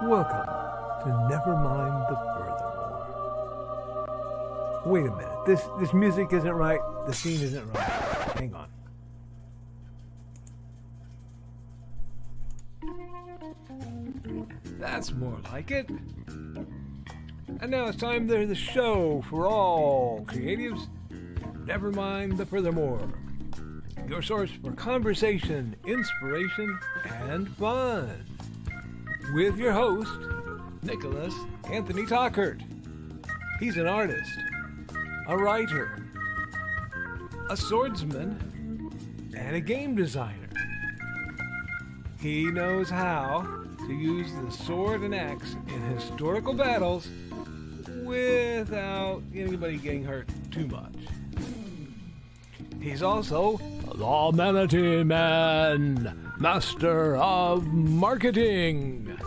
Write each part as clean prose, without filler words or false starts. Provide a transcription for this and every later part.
Welcome to Nevermind the Furthermore. Wait a minute, this music isn't right, the scene isn't right. Hang on. That's more like it. And now it's time for the show for all creatives. Nevermind the Furthermore. Your source for conversation, inspiration, and fun. With your host, Nicholas Anthony Tockert. He's an artist, a writer, a swordsman, and a game designer. He knows how to use the sword and axe in historical battles without anybody getting hurt too much. He's also the Manatee Man, master of marketing.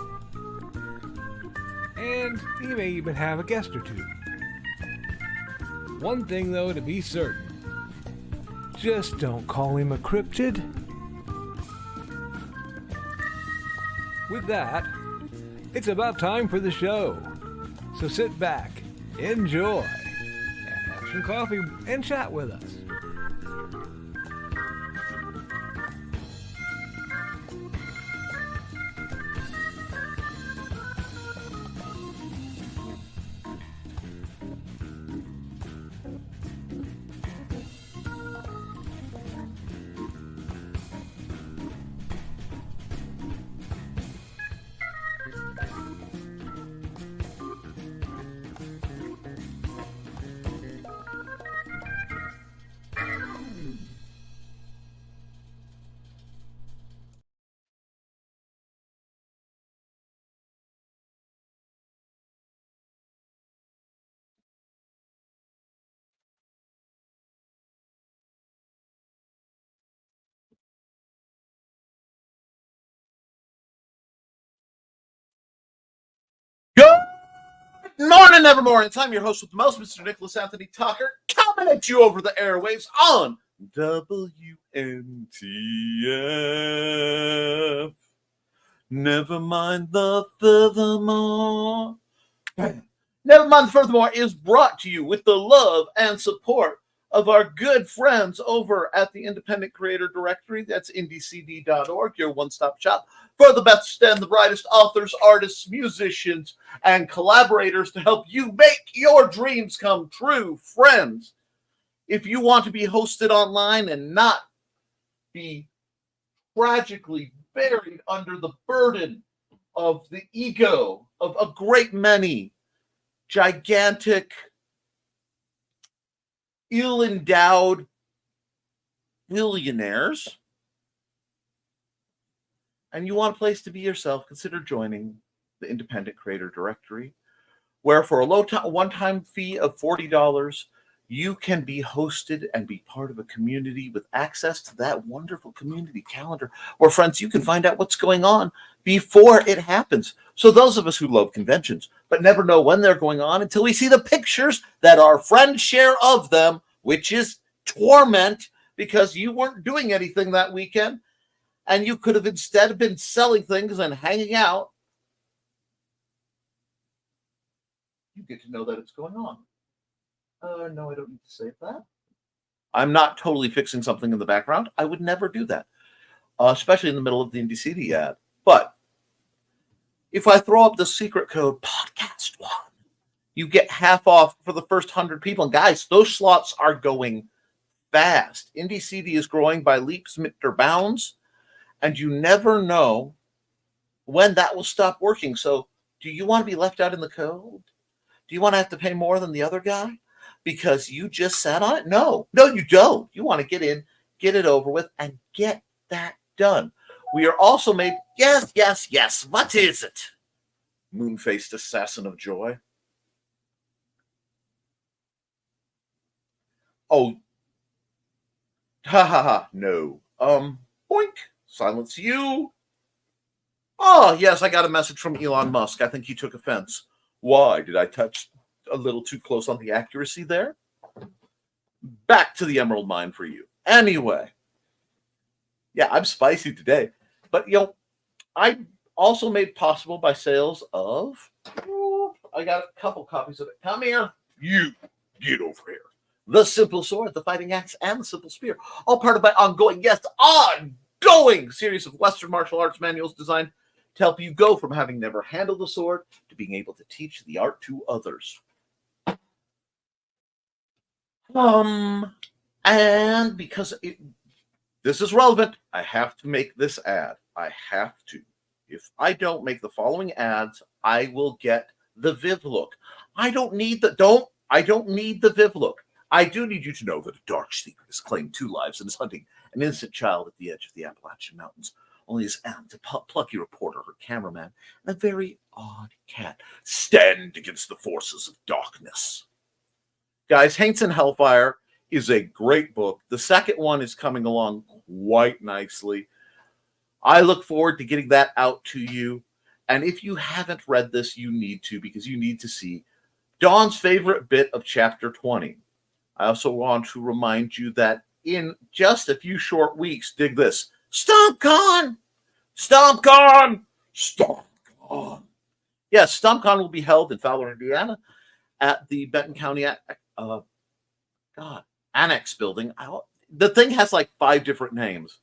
And he may even have a guest or two. One thing, though, to be certain. Just don't call him a cryptid. With that, it's about time for the show. So sit back, enjoy, and have some coffee and chat with us. Good morning, Nevermore. It's I'm your host with the most, Mr. Nicholas Anthony Tockert, coming at you over the airwaves on WNTF. Never mind the furthermore. Never mind the furthermore is brought to you with the love and support of our good friends over at the Independent Creator Directory. That's indiecd.org, your one-stop shop for the best and the brightest authors, artists, musicians, and collaborators to help you make your dreams come true. Friends, if you want to be hosted online and not be tragically buried under the burden of the ego of a great many gigantic, ill-endowed billionaires, and you want a place to be yourself, consider joining the Independent Creator Directory, where for a low one-time fee of $40, you can be hosted and be part of a community with access to that wonderful community calendar where, friends, you can find out what's going on before it happens. So those of us who love conventions but never know when they're going on until we see the pictures that our friends share of them, which is torment because you weren't doing anything that weekend, and you could have instead been selling things and hanging out. You get to know that it's going on. No, I don't need to save that. I'm not totally fixing something in the background. I would never do that, especially in the middle of the IndieCD ad. But if I throw up the secret code podcast1, you get half off for the first 100 people. And guys, those slots are going fast. IndieCD is growing by leaps or bounds, and you never know when that will stop working. So do you want to be left out in the cold? Do you want to have to pay more than the other guy because you just sat on it? No, you don't. You want to get in, get it over with, and get that done. We are also made, yes. What is it? Moon-faced assassin of joy. Oh, no. Boink. Silence you. Oh, yes, I got a message from Elon Musk. I think he took offense. Why? Did I touch a little too close on the accuracy there? Back to the Emerald Mine for you. Anyway. Yeah, I'm spicy today. But, I Also made possible by sales of, I got a couple copies of it. Come here. You get over here. The Simple Sword, the Fighting Axe, and the Simple Spear. All part of my ongoing series of Western martial arts manuals designed to help you go from having never handled a sword to being able to teach the art to others. And because this is relevant, I have to make this ad. I have to. If I don't make the following ads, I will get the Viv look. I don't need the Viv look. I do need you to know that a dark secret has claimed 2 lives and is hunting an innocent child at the edge of the Appalachian Mountains. Only his aunt, a plucky reporter, her cameraman, and a very odd cat stand against the forces of darkness. Guys, Haints and Hellfire is a great book. The second one is coming along quite nicely. I look forward to getting that out to you. And if you haven't read this, you need to, because you need to see Dawn's favorite bit of chapter 20. I also want to remind you that in just a few short weeks, dig this, StompCon! StompCon! StompCon! Yes, StompCon will be held in Fowler, Indiana at the Benton County Annex building. The thing has like 5 different names.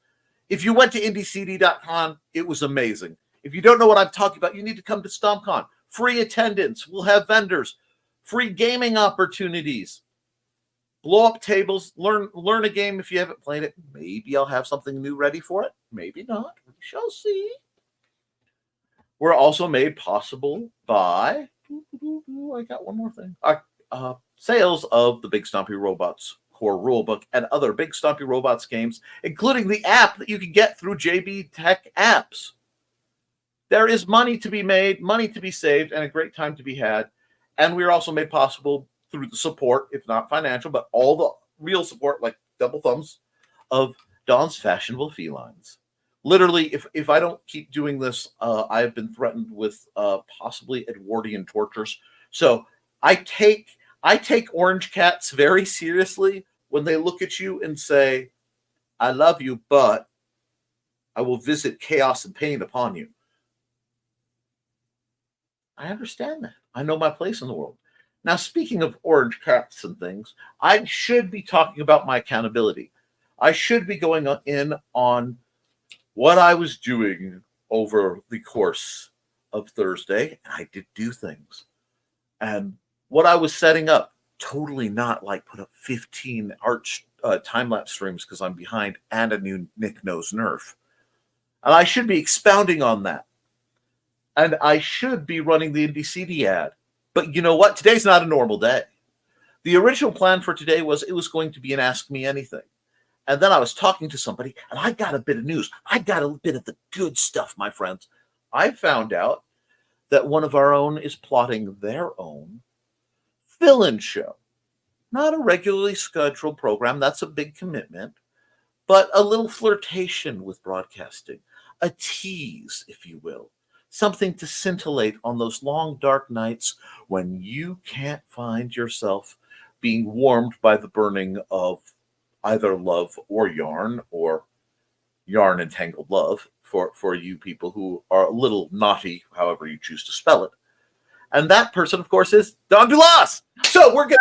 If you went to IndieCD.com, it was amazing. If you don't know what I'm talking about, you need to come to StompCon. Free attendance. We'll have vendors. Free gaming opportunities. Blow up tables. Learn a game if you haven't played it. Maybe I'll have something new ready for it. Maybe not. We shall see. We're also made possible by... I got one more thing. Sales of the Big Stompy Robots core rulebook and other Big Stompy Robots games, including the app that you can get through JB Tech Apps. There is money to be made, money to be saved, and a great time to be had. And we are also made possible through the support, if not financial, but all the real support, like double thumbs, of Dawn's Fashionable Felines. Literally, if I don't keep doing this, I have been threatened with possibly Edwardian tortures. So I take orange cats very seriously when they look at you and say, I love you, but I will visit chaos and pain upon you. I understand that. I know my place in the world. Now, speaking of orange cats and things, I should be talking about my accountability. I should be going in on what I was doing over the course of Thursday. And I did do things. And what I was setting up, totally not like put up 15 time-lapse streams because I'm behind and a new Nick Knows Nerf. And I should be expounding on that. And I should be running the Indie CD ad. But you know what? Today's not a normal day. The original plan for today was it was going to be an Ask Me Anything. And then I was talking to somebody, and I got a bit of news. I got a bit of the good stuff, my friends. I found out that one of our own is plotting their own fill-in show. Not a regularly scheduled program. That's a big commitment. But a little flirtation with broadcasting. A tease, if you will. Something to scintillate on those long, dark nights when you can't find yourself being warmed by the burning of either love or yarn and tangled love for you people who are a little naughty, however you choose to spell it. And that person, of course, is Dawn Dulas. So we're going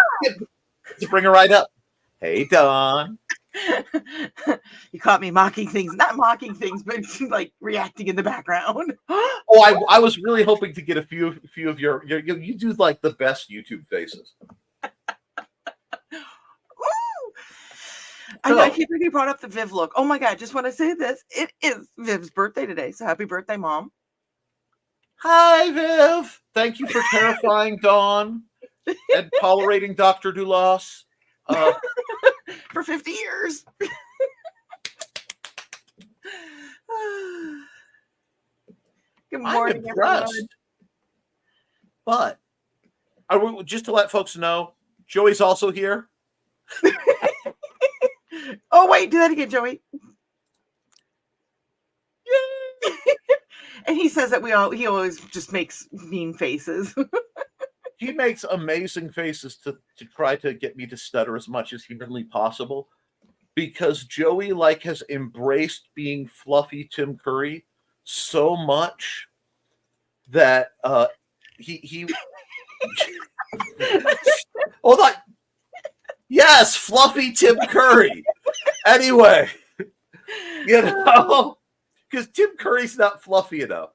to bring her right up. Hey, Dawn. You caught me mocking things, not mocking things, but like reacting in the background. Oh, I was really hoping to get a few of your you do like the best YouTube faces. I know, I keep hearing you brought up the Viv look. Oh my God, just want to say this. It is Viv's birthday today, so happy birthday, Mom. Hi, Viv. Thank you for terrifying Dawn and tolerating Dr. Dulas. For 50 years. Good morning, everyone. But just to let folks know, Joey's also here. Oh, wait, do that again, Joey. Yay! And he says that he always just makes mean faces. He makes amazing faces to try to get me to stutter as much as humanly possible, because Joey has embraced being fluffy Tim Curry so much that he hold on. Yes, fluffy Tim Curry. Anyway, because Tim Curry's not fluffy enough,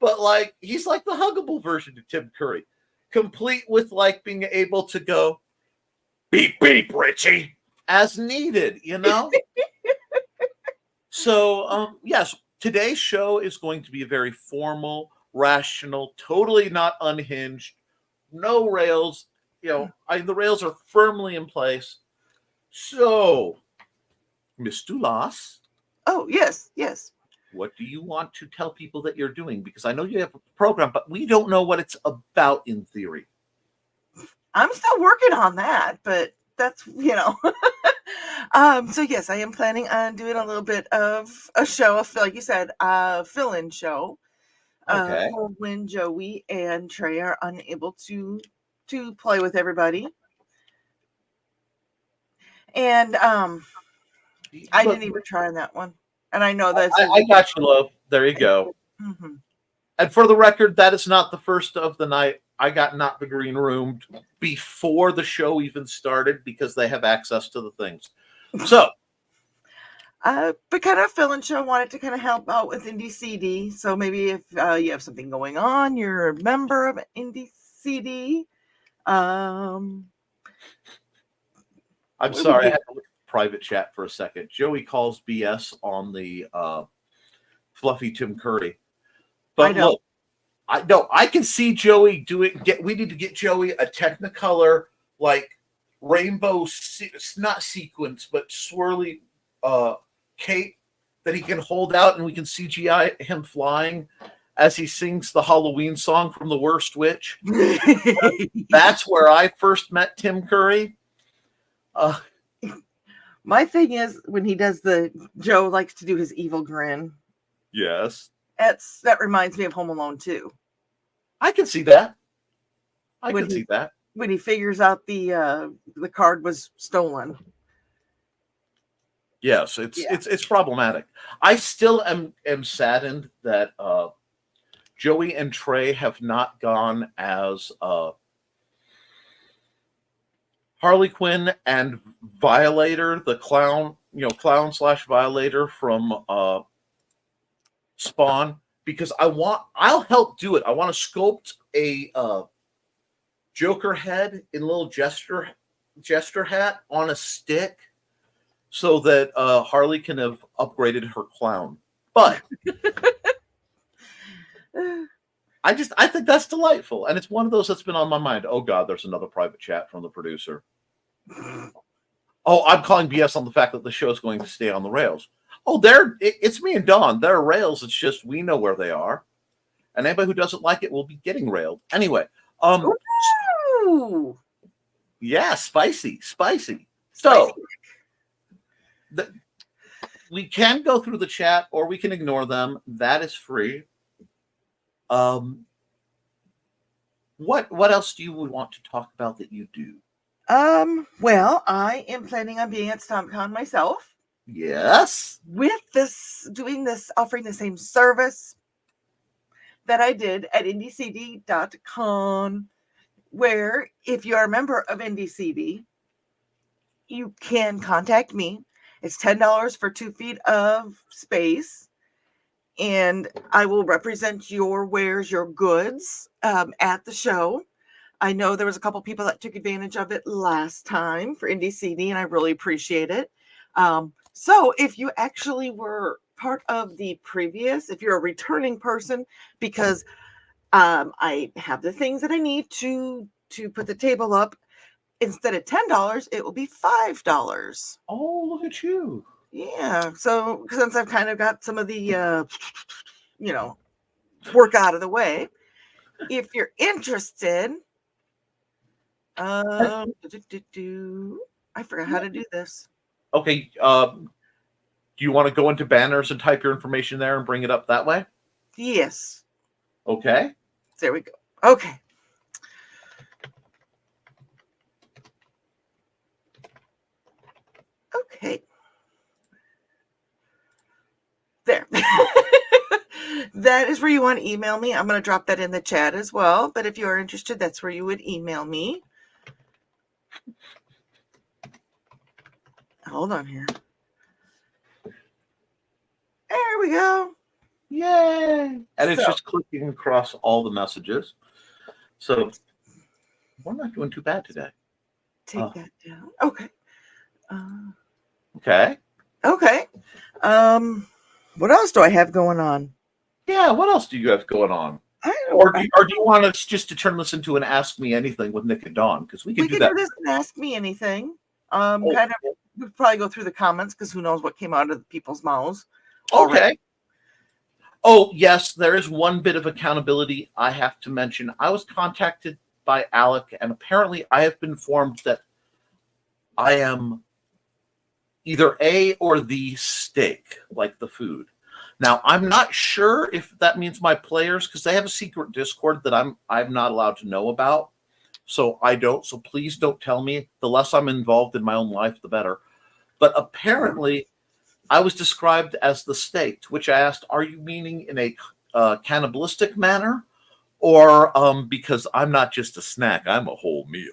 but like he's like the huggable version of Tim Curry, complete with like being able to go beep beep Richie as needed, So yes, today's show is going to be a very formal, rational, totally not unhinged, no rails. The rails are firmly in place. So, Miss Dulas. Oh, yes. What do you want to tell people that you're doing? Because I know you have a program, but we don't know what it's about in theory. I'm still working on that, but that's, So yes, I am planning on doing a little bit of a show, like you said, fill-in show. Okay. When Joey and Trey are unable to play with everybody. And I didn't even try on that one. And I know that's I got you, love. There you go. Mm-hmm. And for the record, that is not the first of the night. I got Not the Green Room before the show even started because they have access to the things. So, but kind of fill-in show, wanted to kind of help out with Indie CD. So maybe if you have something going on, you're a member of Indie CD. I'm sorry, I had to look at the private chat for a second. Joey calls BS on the fluffy Tim Curry. But look, I can see Joey doing. We need to get Joey a Technicolor like rainbow, not sequence, but swirly cape that he can hold out, and we can CGI him flying as he sings the Halloween song from The Worst Witch. That's where I first met Tim Curry. My thing is when he does Joe likes to do his evil grin. Yes. That reminds me of Home Alone 2. I can see that. I can see that. When he figures out the card was stolen. Yes, it's problematic. I still am saddened that Joey and Trey have not gone as Harley Quinn and Violator, the clown /Violator from Spawn, because I'll help do it. I want to sculpt a Joker head in a little jester hat on a stick so that Harley can have upgraded her clown. But I think that's delightful. And it's one of those that's been on my mind. Oh God, there's another private chat from the producer. Oh, I'm calling BS on the fact that the show is going to stay on the rails. Oh, it's me and Dawn. There are rails. It's just we know where they are. And anybody who doesn't like it will be getting railed. Anyway. Ooh. Yeah, spicy. So we can go through the chat or we can ignore them. That is free. What else do you want to talk about that you do? Well, I am planning on being at StompCon myself. Yes. With offering the same service that I did at IndieCD.com, where if you are a member of IndieCD, you can contact me. It's $10 for 2 feet of space, and I will represent your wares, your goods at the show. I know there was a couple people that took advantage of it last time for Indie CD, and I really appreciate it. So if you actually were part of the previous, if you're a returning person, because I have the things that I need to put the table up, instead of $10, it will be $5. Oh, look at you. Yeah. So since I've kind of got some of the, work out of the way, if you're interested, I forgot how to do this. Okay. Do you want to go into banners and type your information there and bring it up that way? Yes. Okay. There we go. Okay. Okay. There. that is where you want to email me. I'm going to drop that in the chat as well. But if you are interested, that's where you would email me. Hold on here. There we go. Yay! And it's So- just clicking across all the messages. So we're not doing too bad today. Take that down. Okay. Okay. Okay. What else do I have going on? Yeah, what else do you have going on? Or do you want us just to turn this into an Ask Me Anything with Nick and Dawn? Because we can do that. Do this and ask me anything. Kind of, we'll probably go through the comments because who knows what came out of the people's mouths. Okay. Oh, yes, there is one bit of accountability I have to mention. I was contacted by Alec, and apparently I have been informed that I am either a or the steak, like the food. Now, I'm not sure if that means my players, because they have a secret Discord that I'm not allowed to know about. So I don't. So please don't tell me. The less I'm involved in my own life, the better. But apparently, I was described as the steak, to which I asked, "Are you meaning in a cannibalistic manner, or because I'm not just a snack, I'm a whole meal?"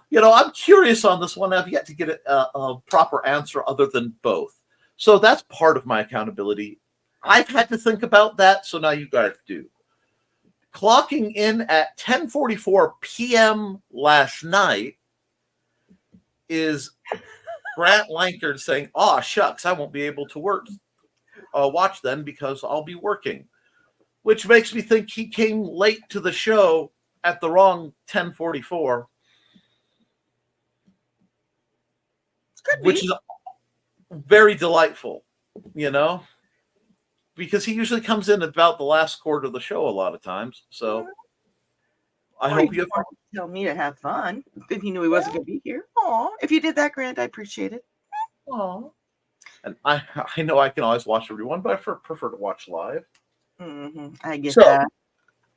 You know, I'm curious on this one. I've yet to get a proper answer other than both. So that's part of my accountability. I've had to think about that, so now you guys do. Clocking in at 10:44 p.m. last night is Grant Lankard saying, "Oh, shucks, I won't be able to watch then because I'll be working," which makes me think he came late to the show at the wrong 10:44. Which is very delightful, you know, because he usually comes in about the last quarter of the show a lot of times. So I hope you have fun. Tell me to have fun. If he knew he wasn't going to be here. Aw, if you did that, Grant, I appreciate it. Aw. And I know I can always watch everyone, but I prefer to watch live. Mm-hmm. I get that.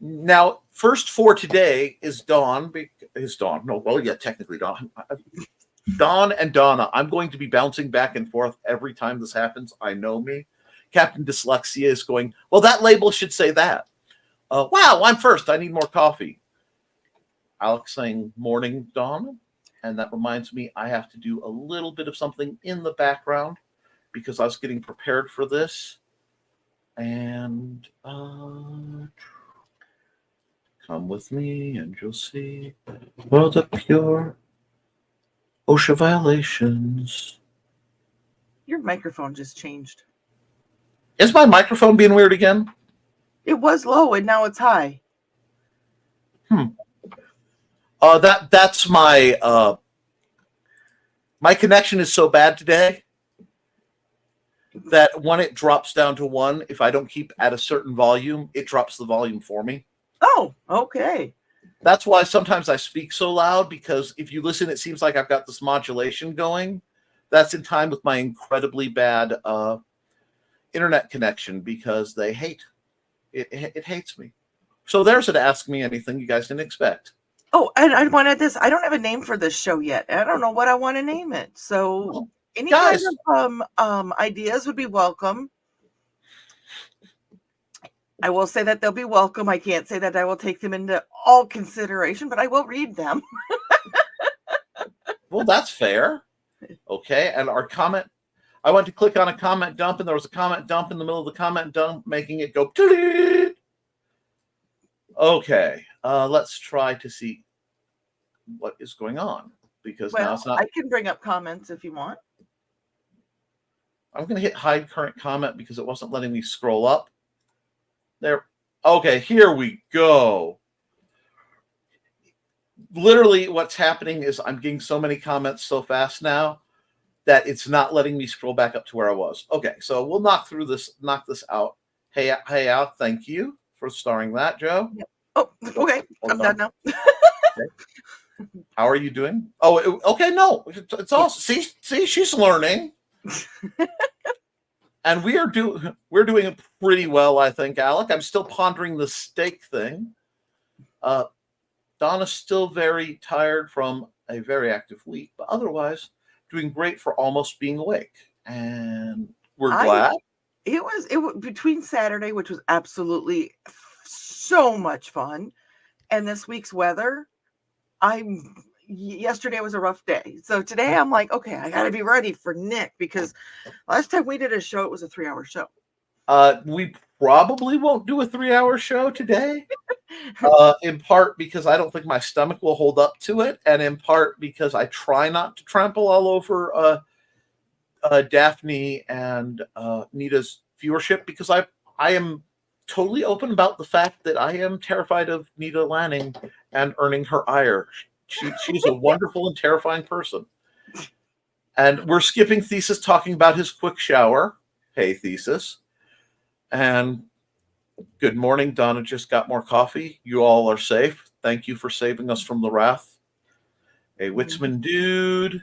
Now, first for today is Dawn. No, well, yeah, technically Dawn. Dawn and Donna. I'm going to be bouncing back and forth every time this happens. I know me. Captain Dyslexia is going, well, that label should say that. Wow, I'm first. I need more coffee. Alex saying morning, Dawn. And that reminds me, I have to do a little bit of something in the background because I was getting prepared for this. And come with me and you'll see world of pure OSHA violations. Your microphone just changed. Is my microphone being weird again? It was low and now it's high. That's my my connection is so bad today that when it drops down to 1, if I don't keep at a certain volume, it drops the volume for me. Oh, okay. That's why sometimes I speak so loud, because if you listen, it seems like I've got this modulation going. That's in time with my incredibly bad internet connection, because they hate it. It hates me. So there's an Ask Me Anything you guys didn't expect. Oh, and I wanted this. I don't have a name for this show yet. I don't know what I want to name it. So any kind of ideas would be welcome. I will say that they'll be welcome. I can't say that I will take them into all consideration, but I will read them. Well, that's fair. Okay. And our comment, I went to click on a comment dump, and there was a comment dump in the middle of the comment dump, making it go. Okay. Let's try to see what is going on, because now it's not. I can bring up comments if you want. I'm going to hit hide current comment because it wasn't letting me scroll up. There. Okay, here we go. Literally what's happening is I'm getting so many comments so fast now that it's not letting me scroll back up to where I was. Okay, so we'll knock this out. Hey, Al, thank you for starring that, Joe. Yep. Oh, okay. I'm done now. Okay. How are you doing? Oh, okay, no. It's all see, she's learning. And we're doing pretty well, I think, Alec. I'm still pondering the steak thing. Donna's still very tired from a very active week, but otherwise doing great for almost being awake. And we're glad. It was between Saturday, which was absolutely so much fun, and this week's weather. Yesterday was a rough day, so today I'm like, okay, I got to be ready for Nick, because last time we did a show, it was a 3-hour show. We probably won't do a 3-hour show today. In part because I don't think my stomach will hold up to it, and in part because I try not to trample all over Daphne and Nita's viewership, because I am totally open about the fact that I am terrified of Nita Lanning and earning her ire. She's a wonderful and terrifying person. And we're skipping Thesis talking about his quick shower. Hey, Thesis. And good morning. Donna just got more coffee. You all are safe. Thank you for saving us from the wrath. Hey, Witzman dude.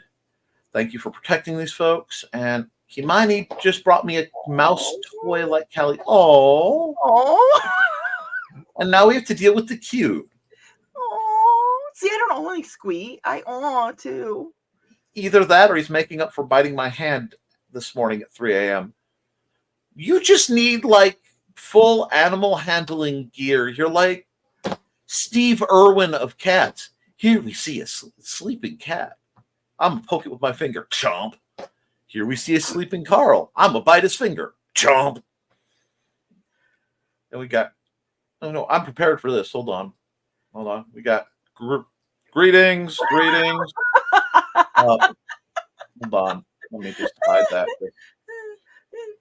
Thank you for protecting these folks. And Himani just brought me a mouse toy like Callie. Oh. And now we have to deal with the cute. Oh. See, I don't only squeak. I too. Either that or he's making up for biting my hand this morning at 3 a.m. You just need like full animal handling gear. You're like Steve Irwin of cats. Here we see a sleeping cat. I'm going to poke it with my finger. Chomp. Here we see a sleeping Carl. I'm going to bite his finger. Chomp. And we got, oh no, I'm prepared for this. Hold on. We got greetings. Hold on. Let me just hide that.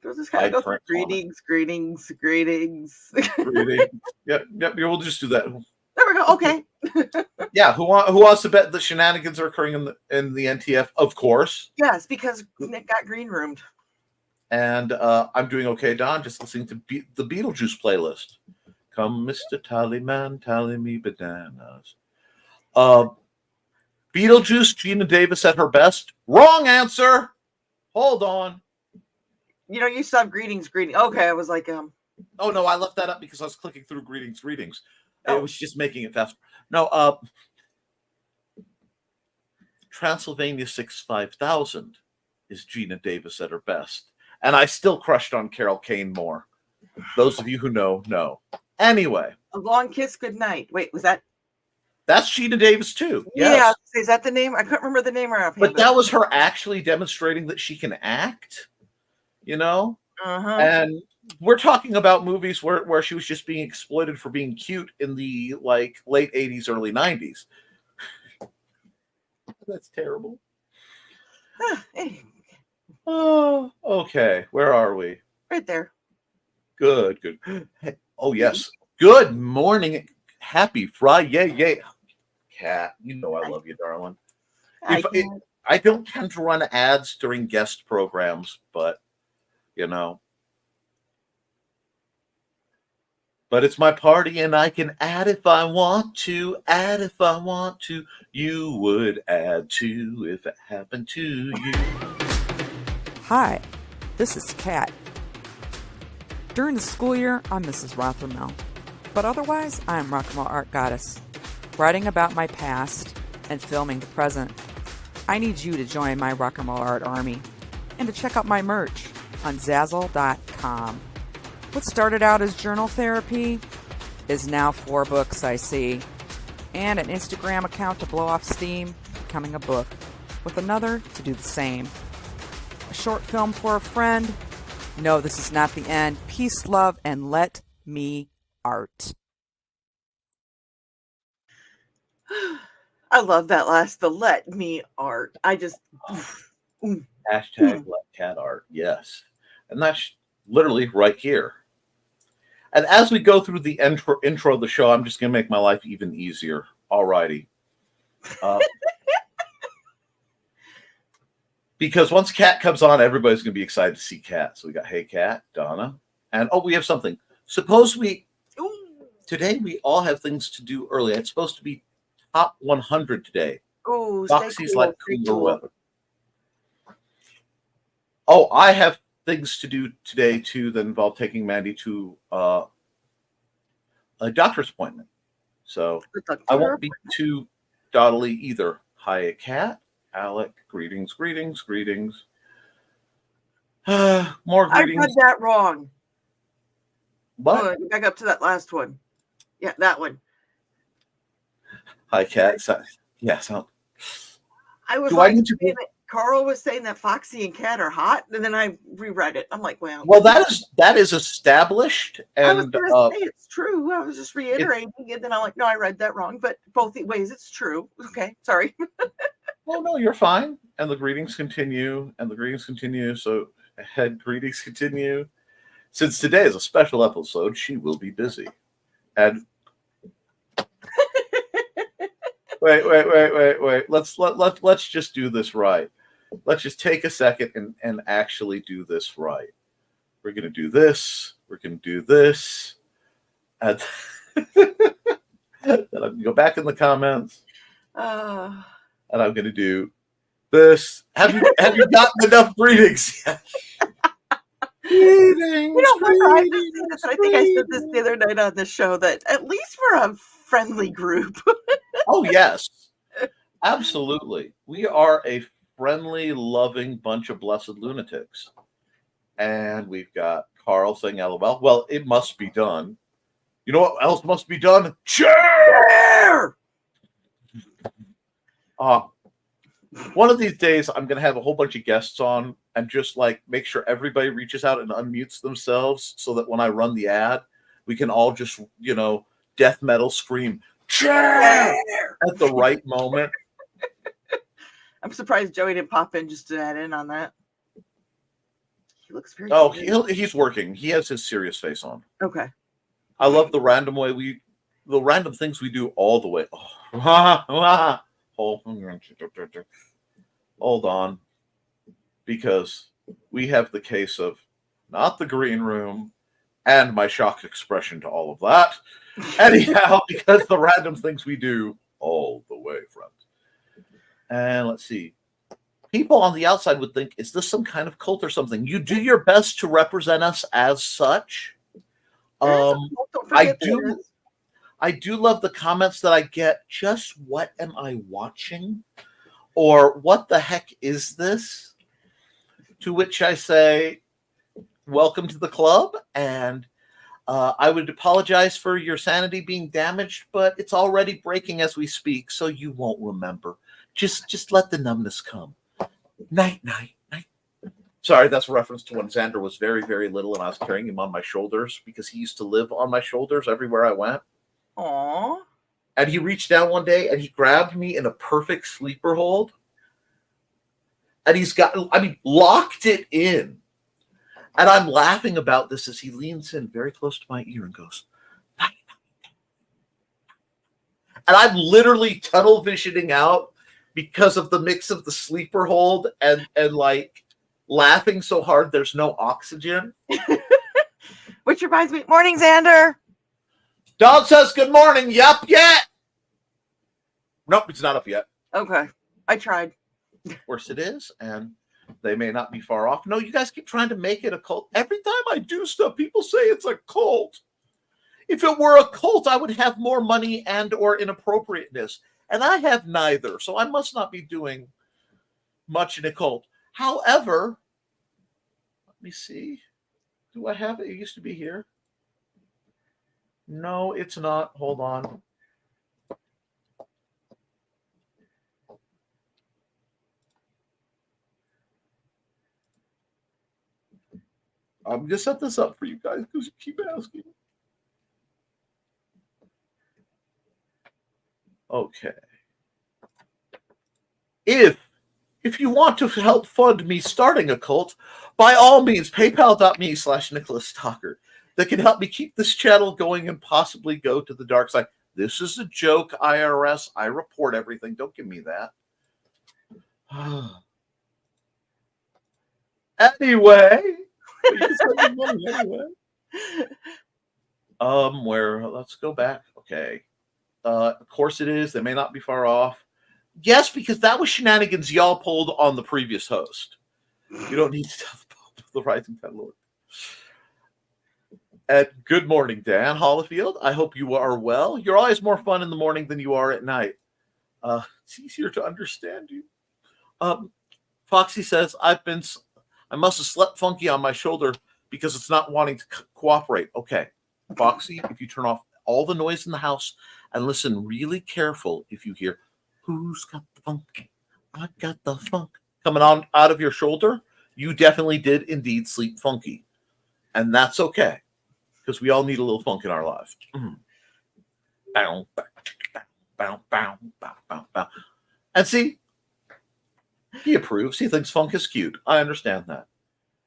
We'll just kind of go greetings. Yep, we'll just do that. There we go. Okay. Yeah, who wants to bet the shenanigans are occurring in the NTF? Of course. Yes, because Nick got green roomed. And I'm doing okay, Don. Just listening to the Beetlejuice playlist. Come, Mr. Tallyman, tally me bananas. Beetlejuice, Gina Davis at her best. Wrong answer. Hold on. You still have greetings. Okay, I was like, Oh no, I left that up because I was clicking through greetings. Oh. It was just making it faster. No, Transylvania 65000 is Gina Davis at her best. And I still crushed on Carol Kane more. Those of you who know. Anyway. A Long Kiss Goodnight. Wait, was that? That's Gina Davis too. Yes. Yeah, is that the name? I couldn't remember the name right offhand. But that was her actually demonstrating that she can act, Uh-huh. And we're talking about movies where she was just being exploited for being cute in the late 80s, early 90s. That's terrible. Oh, okay. Where are we? Right there. Good. Oh, yes. Good morning. Happy Friday. Yeah. Cat, I love you, darling. I don't tend to run ads during guest programs, but, But it's my party and I can add if I want to. You would add too if it happened to you. Hi, this is Kat. During the school year, I'm Mrs. Rothermel. But otherwise, I'm Rock and Roll Art Goddess, writing about my past and filming the present. I need you to join my Rock and Roll Art army and to check out my merch on Zazzle.com. What started out as journal therapy is now 4 books, I see, and an Instagram account to blow off steam, becoming a book, with another to do the same. A short film for a friend. No, this is not the end. Peace, love, and let me art. I love that the let me art. I just Hashtag let cat art. Yes. And that's literally right here. And as we go through the intro of the show, I'm just going to make my life even easier. All righty. Because once Kat comes on, everybody's going to be excited to see Kat. So we got, hey, Kat, Donna. And, we have something. Today we all have things to do early. It's supposed to be top 100 today. Oh, Foxy's like cooler weather. Oh, I have things to do today too that involve taking Mandy to a doctor's appointment. So I won't be too dawdly either. Hi, Kat, Alec, greetings. More I greetings. read that wrong. What? Oh, back up to that last one. Yeah, that one. Hi, Kat. Yeah, so I was do I like, need to wait a minute, Carl was saying that Foxy and Cat are hot, and then I reread it. I'm like, well, that is established, I was and going to say it's true. I was just reiterating, and then I'm like, no, I read that wrong. But both ways, it's true. Okay, sorry. oh no, you're fine. And the greetings continue, So greetings continue. Since today is a special episode, she will be busy. And wait. Let's just do this right. Let's just take a second and actually do this right. We're gonna do this. We're gonna do this. And then I'm gonna go back in the comments. And I'm gonna do this. Have you gotten enough greetings yet? Greetings, I think I said this the other night on the show that at least we're a friendly group. Oh, yes. Absolutely. We are a friendly, loving bunch of blessed lunatics. And we've got Carl saying LOL. Well, it must be done. You know what else must be done? Chair! One of these days, I'm going to have a whole bunch of guests on and just like make sure everybody reaches out and unmutes themselves so that when I run the ad, we can all just, death metal scream, chair! At the right moment. I'm surprised Joey didn't pop in just to add in on that. He looks very he's working. He has his serious face on. Okay. I love the random things we do all the way. Hold on. Because we have the case of not the green room and my shocked expression to all of that. Anyhow, because the random things we do all the way, friends. And let's see. People on the outside would think, is this some kind of cult or something? You do your best to represent us as such. I do love the comments that I get. Just what am I watching? Or what the heck is this? To which I say, welcome to the club. And I would apologize for your sanity being damaged, but it's already breaking as we speak, so you won't remember. Just let the numbness come. Night. Sorry, that's a reference to when Xander was very, very little and I was carrying him on my shoulders because he used to live on my shoulders everywhere I went. Aww. And he reached down one day and he grabbed me in a perfect sleeper hold. And locked it in. And I'm laughing about this as he leans in very close to my ear and goes, night. And I'm literally tunnel visioning out because of the mix of the sleeper hold and like laughing so hard there's no oxygen. Which reminds me, morning, Xander. Dog says good morning. Yup, yet. Nope, it's not up yet. Okay, I tried. Of course it is, and they may not be far off. No, you guys keep trying to make it a cult. Every time I do stuff, people say it's a cult. If it were a cult, I would have more money and or inappropriateness. And I have neither, so I must not be doing much in a cult. However, let me see. Do I have it? It used to be here. No, it's not. Hold on. I'm going to set this up for you guys because you keep asking. Okay. If you want to help fund me starting a cult, by all means, paypal.me/Nicholas Tockert. That can help me keep this channel going and possibly go to the dark side. This is a joke, IRS. I report everything. Don't give me that. Anyway. Let's go back. Okay. Of course it is. They may not be far off. Yes, because that was shenanigans y'all pulled on the previous host. You don't need to tell the Rising Ten Lord. And good morning, Dan Hollifield. I hope you are well. You're always more fun in the morning than you are at night. It's easier to understand you. Foxy says, I'm I must have slept funky on my shoulder because it's not wanting to cooperate. Okay, Foxy, if you turn off all the noise in the house and listen really careful, if you hear, who's got the funk? I got the funk coming on out of your shoulder, you definitely did indeed sleep funky. And that's okay, because we all need a little funk in our lives. Bow, bow, bow, bow, bow, bow, bow. And see, he approves. He thinks funk is cute. I understand that.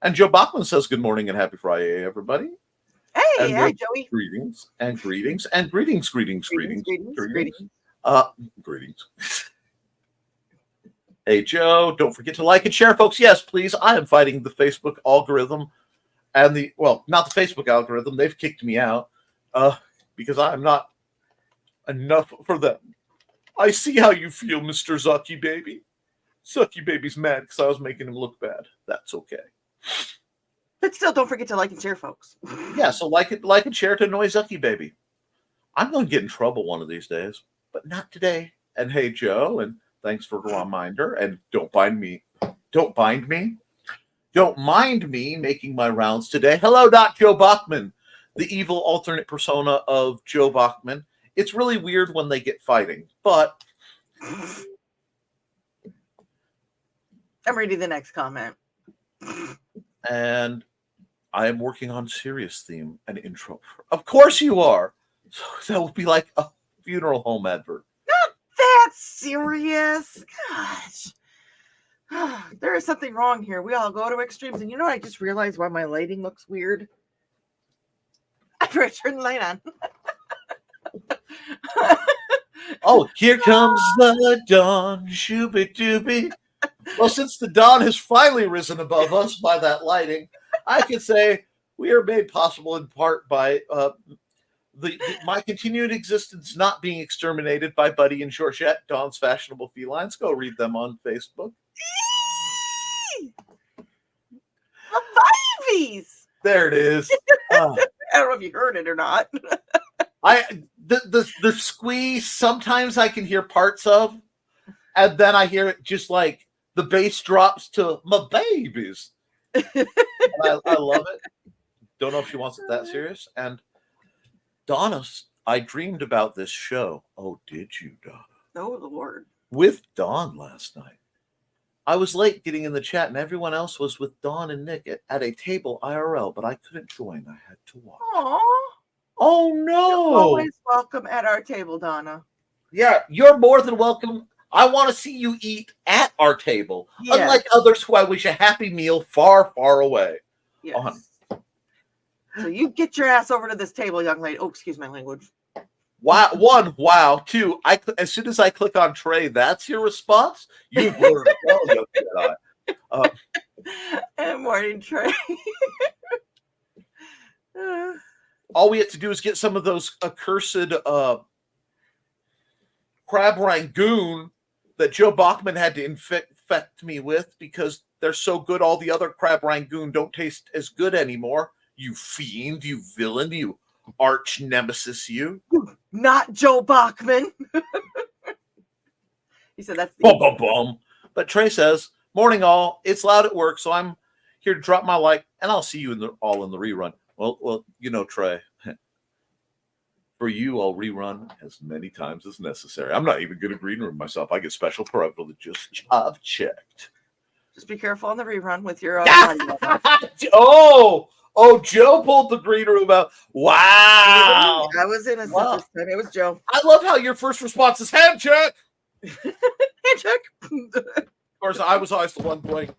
And Joe Bachman says good morning and happy Friday, everybody. Hey, And hi, Joey. Greetings and greetings and greetings. Greetings. Hey, Joe, don't forget to like and share, folks. Yes, please. I am fighting the Facebook algorithm and not the Facebook algorithm. They've kicked me out because I'm not enough for them. I see how you feel, Mr. Zucky Baby. Zucky Baby's mad because I was making him look bad. That's okay. But still, don't forget to like and share, folks. Yeah, so like and share to annoy Zucky Baby. I'm going to get in trouble one of these days, but not today. And hey, Joe, and thanks for the reminder. And don't mind me making my rounds today. Hello, Joe Bachman, the evil alternate persona of Joe Bachman. It's really weird when they get fighting, but I'm reading the next comment. And I am working on serious theme and intro. Of course you are. So that would be like a funeral home advert. Not that serious. Gosh. There is something wrong here. We all go to extremes. And I just realized why my lighting looks weird. After I turn the light on. Oh, here comes the dawn. Shooby-dooby. Well, since the dawn has finally risen above us by that lighting, I can say we are made possible in part by my continued existence not being exterminated by Buddy and Georgette, Dawn's Fashionable Felines. Go read them on Facebook. The babies. There it is. I don't know if you heard it or not. The squeeze, sometimes I can hear parts of, and then I hear it just like the bass drops to my babies. I love it. Don't know if she wants it that serious. And Donna, I dreamed about this show. Oh, did you, Donna? Oh, Lord. With Dawn last night. I was late getting in the chat, and everyone else was with Dawn and Nick at a table IRL, but I couldn't join. I had to watch. Aww. Oh, no. You're always welcome at our table, Donna. Yeah, you're more than welcome. I want to see you eat at our table, yes. Unlike others who I wish a happy meal far, far away. Yes. So you get your ass over to this table, young lady. Oh, excuse my language. Wow. One, wow. Two, as soon as I click on Trey, that's your response? You've learned well, young Jedi. Morning, Trey. All we have to do is get some of those accursed crab rangoon that Joe Bachman had to infect me with because they're so good. All the other crab rangoon don't taste as good anymore. You fiend, you villain, you arch nemesis, you. Not Joe Bachman. He said that's Bum. But Trey says, morning all. It's loud at work, so I'm here to drop my like, and I'll see you all in the rerun. Well, Trey, for you, I'll rerun as many times as necessary. I'm not even going to green room myself. I get special privilege just I've checked. Just be careful on the rerun with your Oh, Joe pulled the green room out. Wow. I was innocent this time. It was Joe. I love how your first response is hand check. Hand check. Of course, I was always the one going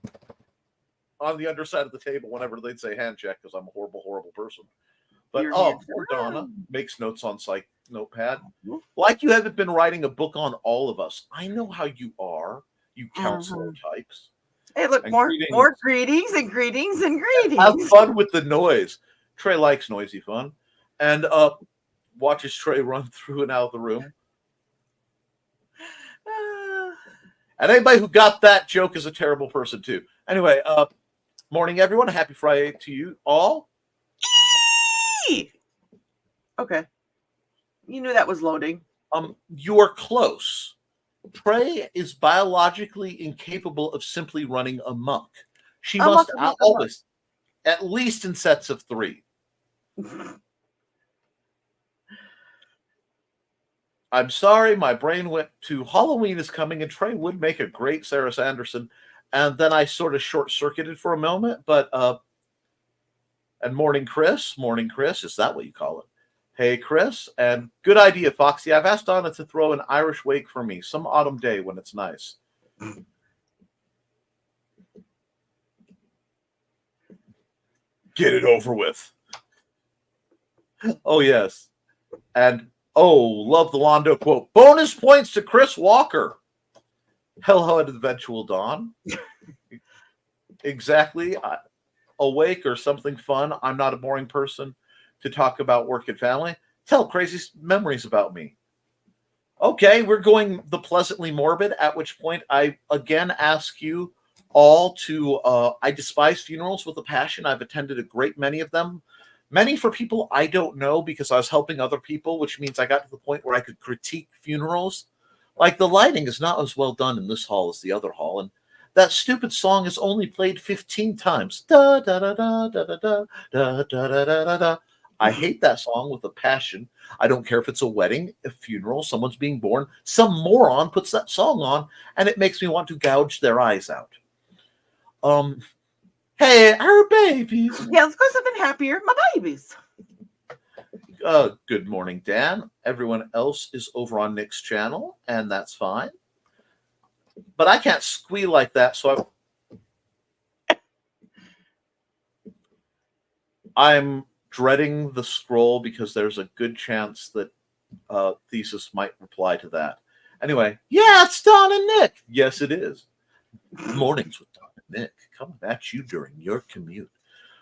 on the underside of the table whenever they'd say hand check because I'm a horrible, horrible person. But poor Donna makes notes on Psych Notepad. Like you haven't been writing a book on all of us. I know how you are, you counselor types. Hey, look, more greetings and greetings and greetings. Have fun with the noise. Trey likes noisy fun. And watches Trey run through and out of the room. And anybody who got that joke is a terrible person too. Anyway, morning everyone. Happy Friday to you all. Okay. You knew that was loading. You are close. Trey is biologically incapable of simply running amok. She I'm must welcome. always, at least in sets of 3. I'm sorry, my brain went to Halloween is coming, and Trey would make a great Sarah Sanderson. And then I sort of short-circuited for a moment, but and morning, Chris, is that what you call it? Hey, Chris, and good idea, Foxy. I've asked Donna to throw an Irish wake for me some autumn day when it's nice. Get it over with. Oh, yes. And, love the Londo quote. Bonus points to Chris Walker. Hello, eventual dawn. Exactly. Awake or something fun. I'm not a boring person to talk about work and family. Tell crazy memories about me. Okay, we're going the pleasantly morbid, at which point I again ask you all to, I despise funerals with a passion. I've attended a great many of them. Many for people I don't know because I was helping other people, which means I got to the point where I could critique funerals. Like the lighting is not as well done in this hall as the other hall, and that stupid song is only played 15 times. Da da da da da da da da da da da da. I hate that song with a passion. I don't care if it's a wedding, a funeral, someone's being born. Some moron puts that song on, and it makes me want to gouge their eyes out. Hey, our babies. Yeah, let's go something happier. My babies. Good morning, Dan. Everyone else is over on Nick's channel, and that's fine. But I can't squeal like that, so I'm dreading the scroll because there's a good chance that Thesis might reply to that. Anyway, yeah, it's Don and Nick. Yes, it is. Mornings with Don and Nick coming at you during your commute.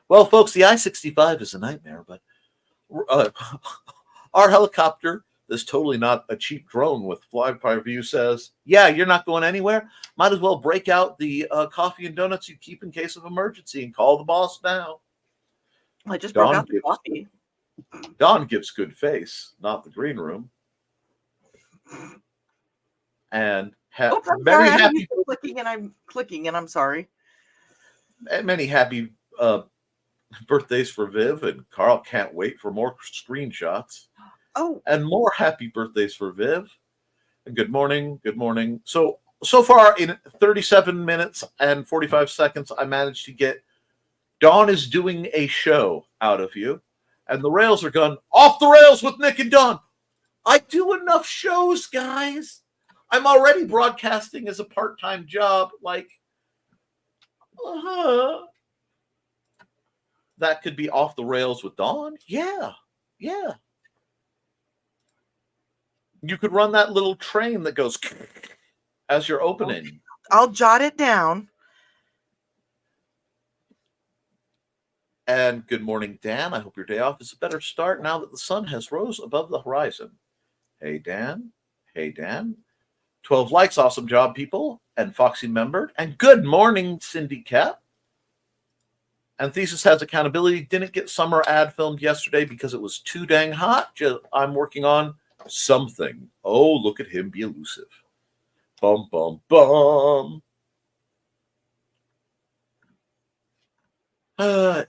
Well, folks, the I-65 is a nightmare, but our helicopter, that's totally not a cheap drone with fly-by view, says, yeah, you're not going anywhere. Might as well break out the coffee and donuts you keep in case of emergency and call the boss now. I just broke out the coffee. Don gives good face, not the green room. And many happy clicking, and I'm sorry. Many happy birthdays for Viv, and Carl can't wait for more screenshots. Oh, and more happy birthdays for Viv. And good morning. So far in 37 minutes and 45 seconds, I managed to get Dawn is doing a show out of you, and the rails are gone off the rails with Nick and Dawn. I do enough shows, guys. I'm already broadcasting as a part-time job. Like, that could be off the rails with Dawn. Yeah. You could run that little train that goes as you're opening. I'll jot it down. And good morning, Dan. I hope your day off is a better start now that the sun has rose above the horizon. Hey, Dan. 12 likes. Awesome job, people. And Foxy membered. And good morning, Cindy Koepp. And Thesis has accountability. Didn't get summer ad filmed yesterday because it was too dang hot. I'm working on something. Oh, look at him be elusive. Bum, bum, bum.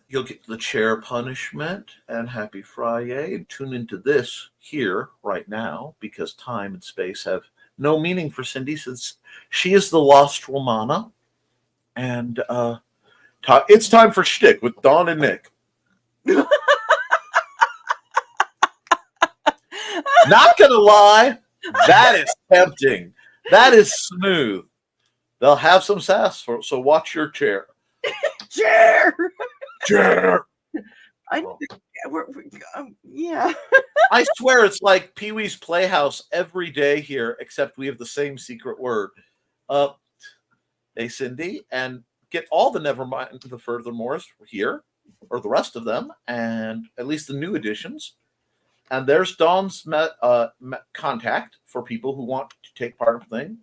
You'll get the chair punishment and happy Friday, and tune into this here right now because time and space have no meaning for Cindy since she is the lost Romana. And it's time for shtick with Dawn and Nick. Not gonna lie, that is tempting. That is smooth. They'll have some sass so watch your chair. Chair. Yeah. I swear it's like Pee-wee's Playhouse every day here, except we have the same secret word. Hey, Cindy, and get all the Nevermind the Furthermores here, or the rest of them, and at least the new editions. And there's Dawn's contact for people who want to take part in the thing.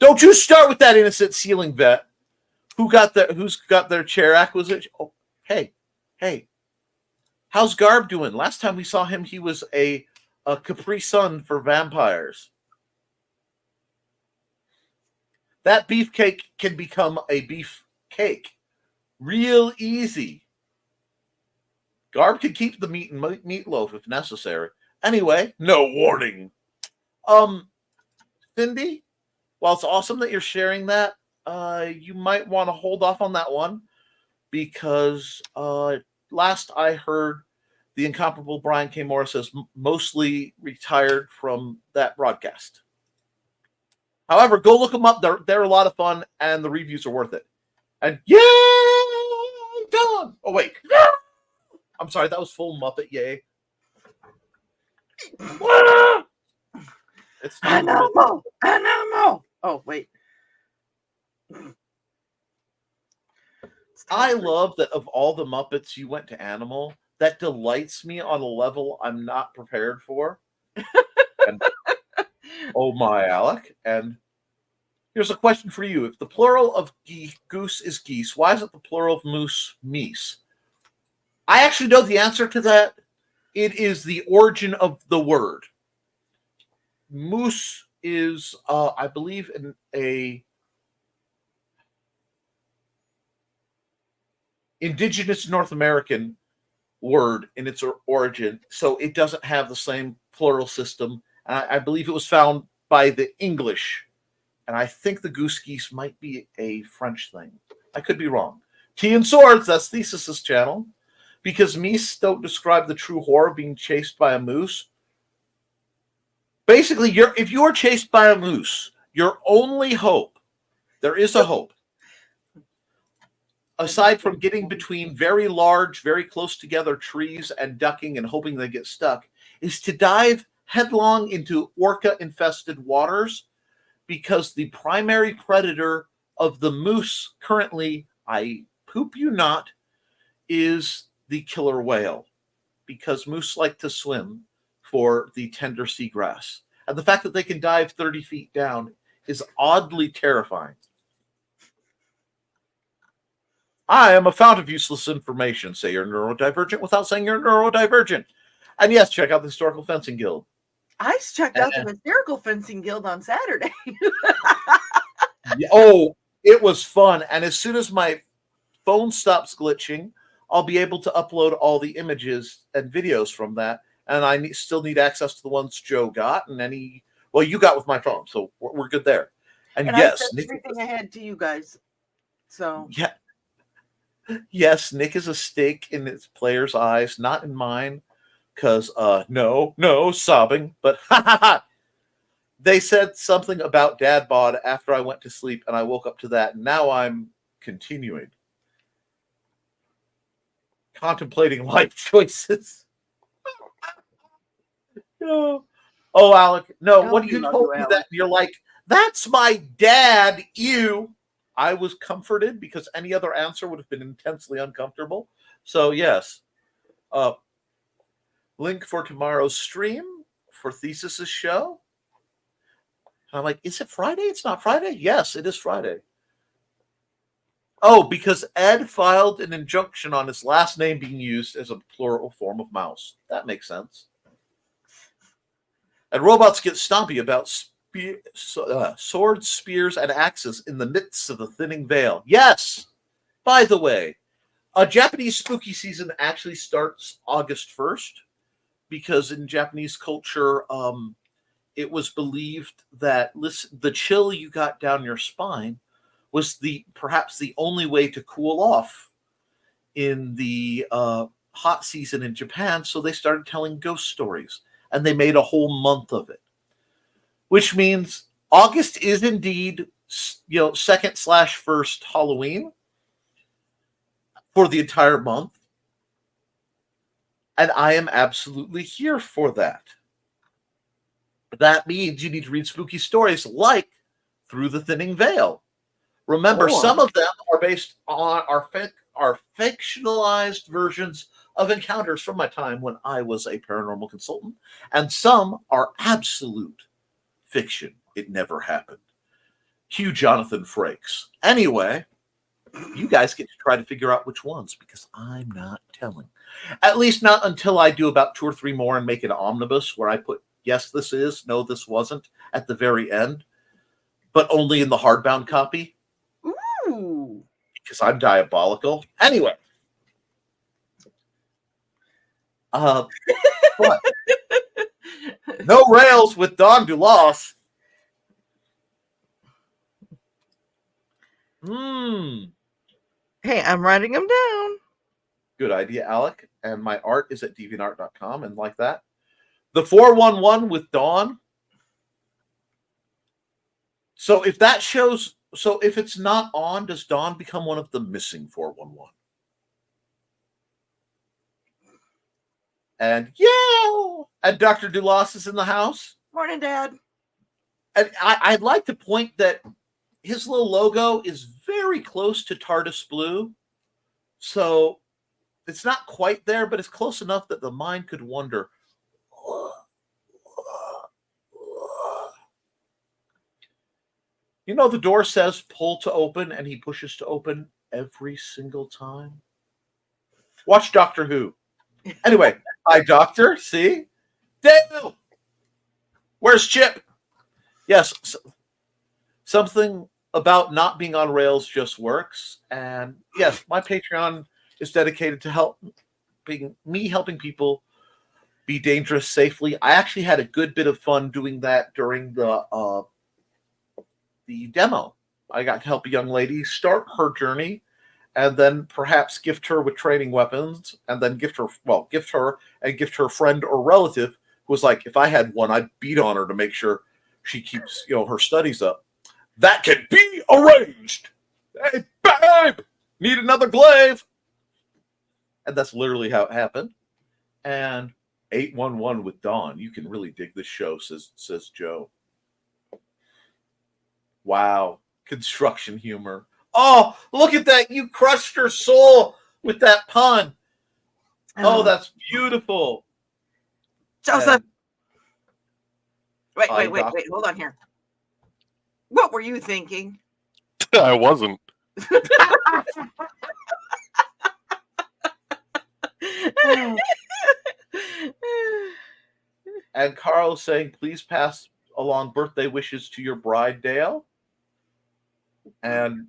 Don't you start with that innocent ceiling vet. Who's got their chair acquisition? Oh, hey. How's Garb doing? Last time we saw him, he was a Capri Sun for vampires. That beefcake can become a beef cake Real easy. Garb can keep the meat and meatloaf if necessary. Anyway, no warning. Cindy, while it's awesome that you're sharing that, you might want to hold off on that one because last I heard, the incomparable Brian K. Morris has mostly retired from that broadcast. However, go look them up. They're a lot of fun, and the reviews are worth it. And yay, done. Oh wait, I'm sorry, that was full Muppet yay. It's Animal. Oh wait. I love that of all the Muppets you went to Animal. That delights me on a level I'm not prepared for. And, oh my, Alec. And here's a question for you. If the plural of goose is geese, why is it the plural of moose meese? I actually know the answer to that. It is the origin of the word. Moose is, I believe, in a indigenous North American word in its origin, so it doesn't have the same plural system. I believe it was found by the English, and I think the goose geese might be a French thing. I could be wrong. Tea and Swords, that's Thesis's channel. Because meese don't describe the true horror of being chased by a moose. Basically, if you are chased by a moose, your only hope, there is a hope, aside from getting between very large, very close together trees and ducking and hoping they get stuck, is to dive headlong into orca-infested waters, because the primary predator of the moose currently, I poop you not, is the killer whale, because moose like to swim for the tender seagrass. And the fact that they can dive 30 feet down is oddly terrifying. I am a fount of useless information. Say you're neurodivergent without saying you're neurodivergent. And yes, check out the Historical Fencing Guild. I checked out the Hysterical Fencing Guild on Saturday. Oh, it was fun. And as soon as my phone stops glitching, I'll be able to upload all the images and videos from that. And I still need access to the ones Joe got and you got with my phone. So we're good there. And yes, I sent everything I had to you guys. So yeah. Yes, Nick is a stake in his player's eyes, not in mine. Because, no, sobbing. But, they said something about dad bod after I went to sleep, and I woke up to that. And now I'm continuing. Contemplating life choices. No. Oh, Alec. No, when you told me that, you're like, that's my dad, you. I was comforted because any other answer would have been intensely uncomfortable. So, yes. Link for tomorrow's stream for Thesis's show. I'm like, is it Friday? It's not Friday? Yes, it is Friday. Oh, because Ed filed an injunction on his last name being used as a plural form of mouse. That makes sense. And robots get stompy about swords, spears, and axes in the midst of the thinning veil. Yes! By the way, a Japanese spooky season actually starts August 1st because in Japanese culture, it was believed that the chill you got down your spine was perhaps the only way to cool off in the hot season in Japan. So they started telling ghost stories, and they made a whole month of it, which means August is indeed, second/first Halloween for the entire month. And I am absolutely here for that. That means you need to read spooky stories like Through the Thinning Veil. Remember, some of them are based on our fictionalized versions of encounters from my time when I was a paranormal consultant, and some are absolute fiction. It never happened. Cue Jonathan Frakes. Anyway, you guys get to try to figure out which ones, because I'm not telling. At least not until I do about 2 or 3 more and make it an omnibus where I put, yes, this is, no, this wasn't, at the very end, but only in the hardbound copy. Ooh. because I'm diabolical. Anyway. But no rails with Don Dulas. Hey, I'm writing them down. Good idea, Alec. And my art is at deviantart.com and like that. The 411 with Dawn. So if that shows, so if it's not on, does Dawn become one of the missing 411? And and Dr. Dulas is in the house. Morning, Dad. And I'd like to point that his little logo is very close to TARDIS Blue. So it's not quite there, but it's close enough that the mind could wonder. You know, the door says pull to open, and he pushes to open every single time. Watch Doctor Who. Anyway, hi, Doctor. See? Dale! Where's Chip? Yes, something about not being on rails just works. And yes, my Patreon is dedicated to helping people be dangerous safely. I actually had a good bit of fun doing that during the demo. I got to help a young lady start her journey, and then perhaps gift her with training weapons, and then gift her a friend or relative who was like, if I had one, I'd beat on her to make sure she keeps, her studies up. That can be arranged. Hey, babe, need another glaive. And that's literally how it happened. And 811 with Dawn. You can really dig this show, says Joe. Wow. Construction humor. Oh, look at that. You crushed her soul with that pun. Oh, that's beautiful. Joseph. And Wait. Hold on here. What were you thinking? I wasn't. And Carl is saying, please pass along birthday wishes to your bride, Dale. And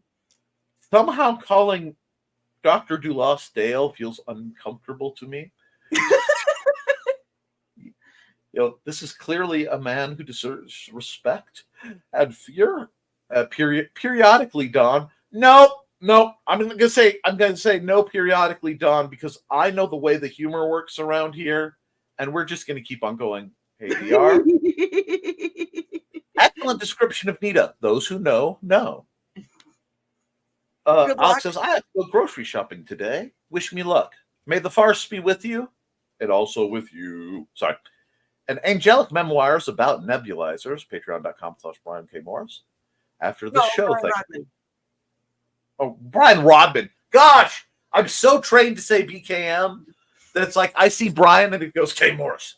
somehow calling Dr. Dulas Dale feels uncomfortable to me. This is clearly a man who deserves respect and fear. Periodically, Don. No. I'm gonna say no periodically, Don, because I know the way the humor works around here, and we're just gonna keep on going. Hey, DR. Excellent description of Nita. Those who know. Alex says, I have to go grocery shopping today. Wish me luck. May the farce be with you, and also with you. Sorry. And Angelic Memoirs about Nebulizers, patreon.com/Brian K. Morris. After the show, Brian thank Rodman. you. Oh, Brian Rodman. Gosh, I'm so trained to say BKM that it's like I see Brian and it goes K. Morris.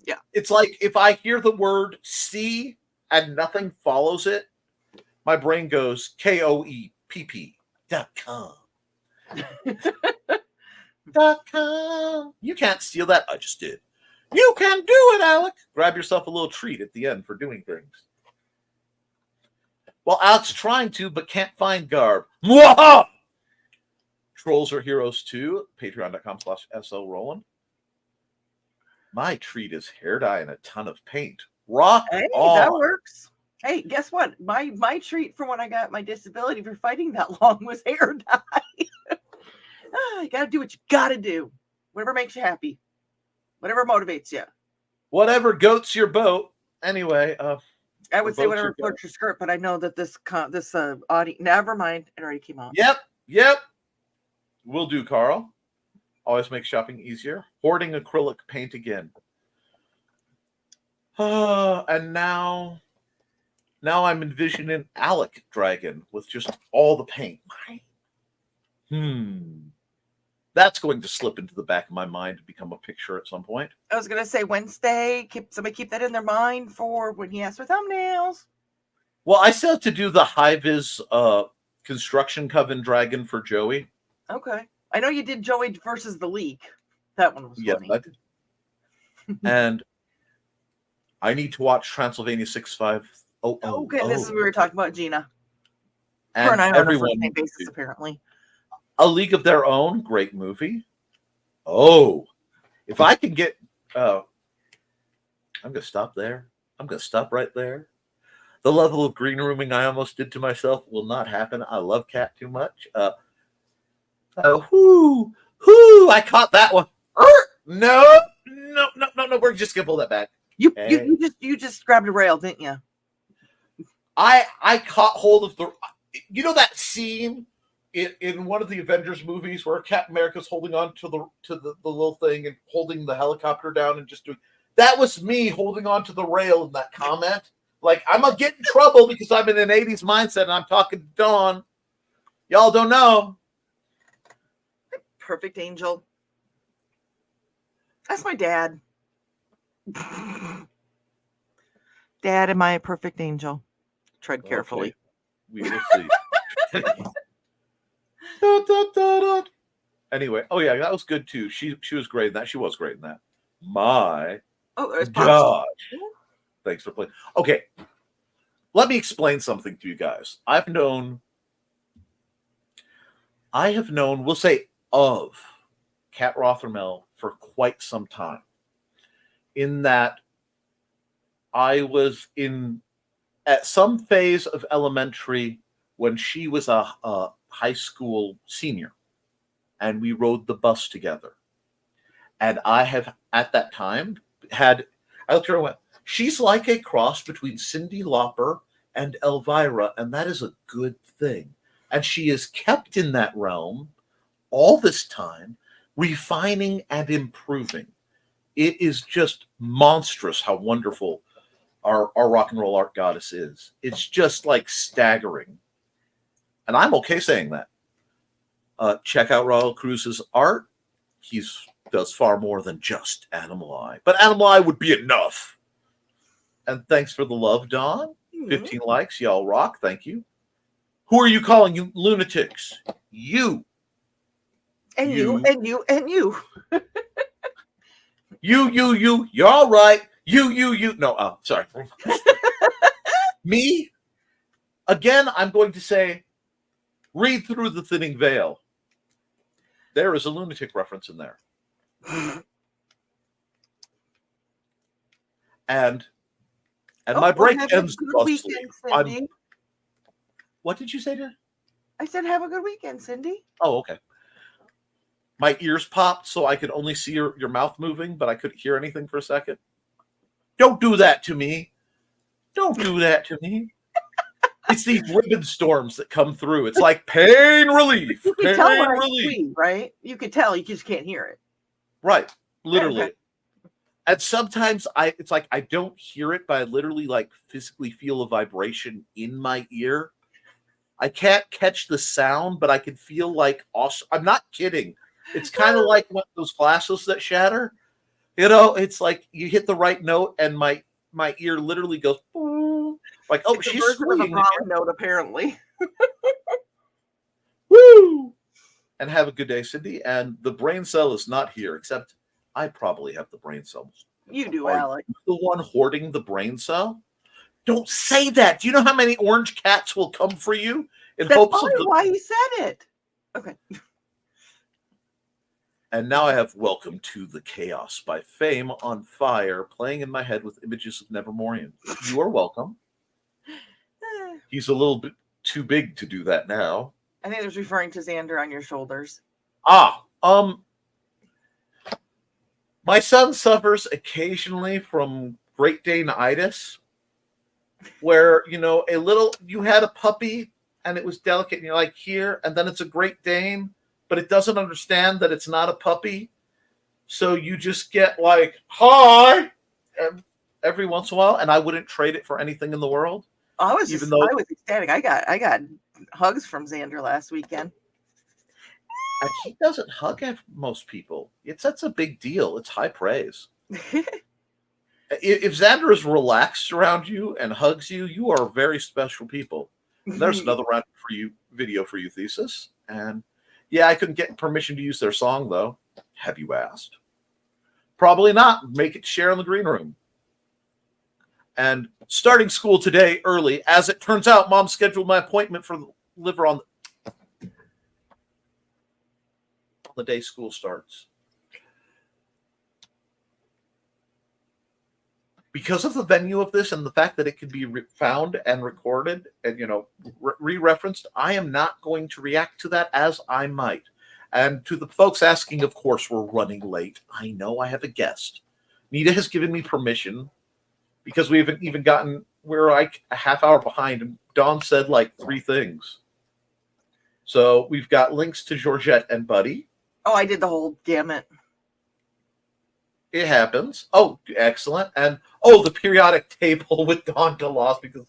Yeah. It's like if I hear the word C and nothing follows it, my brain goes KOEPP.com. .com. You can't steal that. I just did. You can do it, Alec. Grab yourself a little treat at the end for doing things. Well, Alec's trying to, but can't find Garb. Mwaha! Trolls Are Heroes 2, patreon.com/SL Roland. My treat is hair dye and a ton of paint. Rock on. That works. Hey, guess what? My treat for when I got my disability for fighting that long was hair dye. You got to do what you got to do. Whatever makes you happy. Whatever motivates you. Whatever goats your boat. Anyway, I would say whatever floats your skirt, but I know that this audio. Never mind, it already came out. Yep. Will do, Carl. Always makes shopping easier. Hoarding acrylic paint again. And now I'm envisioning Alec Dragon with just all the paint. That's going to slip into the back of my mind to become a picture at some point. I was going to say Wednesday. Somebody keep that in their mind for when he asks for thumbnails. Well, I still have to do the high-vis construction coven dragon for Joey. Okay. I know you did Joey versus the Leak. That one was funny. I did. And I need to watch Transylvania 6500. Okay, this is what we were talking about, Gina. Her and I are on a everyone. first name basis, apparently. A League of Their Own, great movie. Oh, if I can get, I'm going to stop there. I'm going to stop right there. The level of green rooming I almost did to myself will not happen. I love Cat too much. I caught that one. No. We're just going to pull that back. You just grabbed a rail, didn't you? I caught hold of that scene in one of the Avengers movies where Captain America's holding on to the little thing and holding the helicopter down and just doing that was me holding on to the rail in that comment. Like, I'm gonna get in trouble because I'm in an 80s mindset and I'm talking to Dawn. Y'all don't know. Perfect angel. That's my dad. Dad, am I a perfect angel? Tread carefully. Okay. We will see. Anyway, oh yeah, that was good too. She was great in that. She was great in that. My God. Thanks for playing. Okay. Let me explain something to you guys. I have known, we'll say, of Kat Rothermel for quite some time. In that I was at some phase of elementary when she was a high school senior, and we rode the bus together. And I have, at that time, I looked at her and went, she's like a cross between Cyndi Lauper and Elvira, and that is a good thing. And she is kept in that realm all this time, refining and improving. It is just monstrous how wonderful our rock and roll art goddess is. It's just like staggering. And I'm okay saying that. Check out Raul Cruz's art. He does far more than just Animal Eye. But Animal Eye would be enough. And thanks for the love, Dawn. 15 likes. Y'all rock. Thank you. Who are you calling you lunatics? You. And you. You. You're all right. You. No, sorry. Me? Again, I'm going to say, read through the thinning veil. There is a lunatic reference in there. And my break ends thusly. What did you say, dear? I said, have a good weekend, Cindy. Oh, okay. My ears popped, so I could only see your mouth moving, but I couldn't hear anything for a second. Don't do that to me. Don't do that to me. It's these ribbon storms that come through. It's like pain relief. You can tell when I squeeze, right? You can tell, you just can't hear it. Right. Literally. And sometimes it's like I don't hear it, but I literally like physically feel a vibration in my ear. I can't catch the sound, but I can feel like awesome. I'm not kidding. It's kind of like those glasses that shatter. You know, it's like you hit the right note and my ear literally goes like, oh, she's swinging. Wrong note, apparently. Woo! And have a good day, Cindy. And the brain cell is not here, except I probably have the brain cells. You do, Alec. The one hoarding the brain cell? Don't say that. Do you know how many orange cats will come for you in hopes of why you said it. Okay. And now I have Welcome to the Chaos by Fame on Fire playing in my head with images of Nevermorian. You are welcome. He's a little bit too big to do that now. I think it was referring to Xander on your shoulders. My son suffers occasionally from Great Dane-itis, where, you had a puppy and it was delicate and you're like, here, and then it's a Great Dane, but it doesn't understand that it's not a puppy. So you just get like, hi, every once in a while, and I wouldn't trade it for anything in the world. I was ecstatic. I got hugs from Xander last weekend. And he doesn't hug most people. That's a big deal. It's high praise. If Xander is relaxed around you and hugs you, you are very special people. And there's another round for you, video for you, Thesis. And yeah, I couldn't get permission to use their song, though. Have you asked? Probably not. Make it share in the green room. And starting school today early, as it turns out, Mom scheduled my appointment for liver on the day school starts. Because of the venue of this and the fact that it can be found and recorded and, re-referenced, I am not going to react to that as I might. And to the folks asking, of course, we're running late. I know I have a guest. Nita has given me permission because we haven't even gotten, we're like a half hour behind, and Dawn said like 3 things. So we've got links to Georgette and Buddy. Oh, I did the whole gamut. It happens. Oh, excellent. And the periodic table with Dawn Dulas, because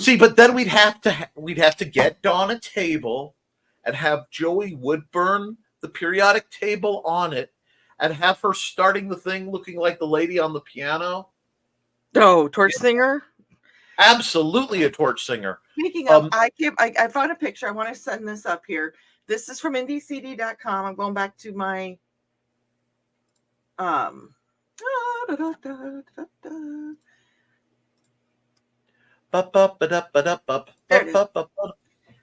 see, but then we'd have to get Dawn a table and have Joey Woodburn the periodic table on it and have her starting the thing looking like the lady on the piano. Oh, torch singer. Absolutely a torch singer. Speaking of, I found a picture. I want to send this up here. This is from IndieCD.com. I'm going back to my There it is.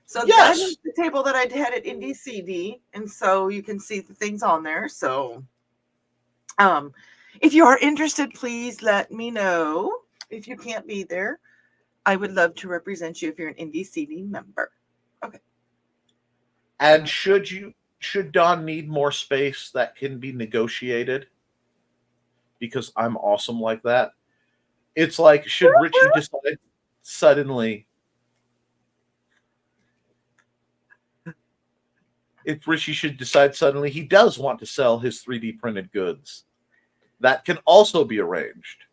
So that is the table that I had at Indie CD, and so you can see the things on there. So if you are interested, please let me know. If you can't be there, I would love to represent you if you're an Indie CD member. Okay. And should Dawn need more space, that can be negotiated, because I'm awesome like that. It's like, should Richie decide suddenly, if Richie should decide suddenly he does want to sell his 3D printed goods, that can also be arranged.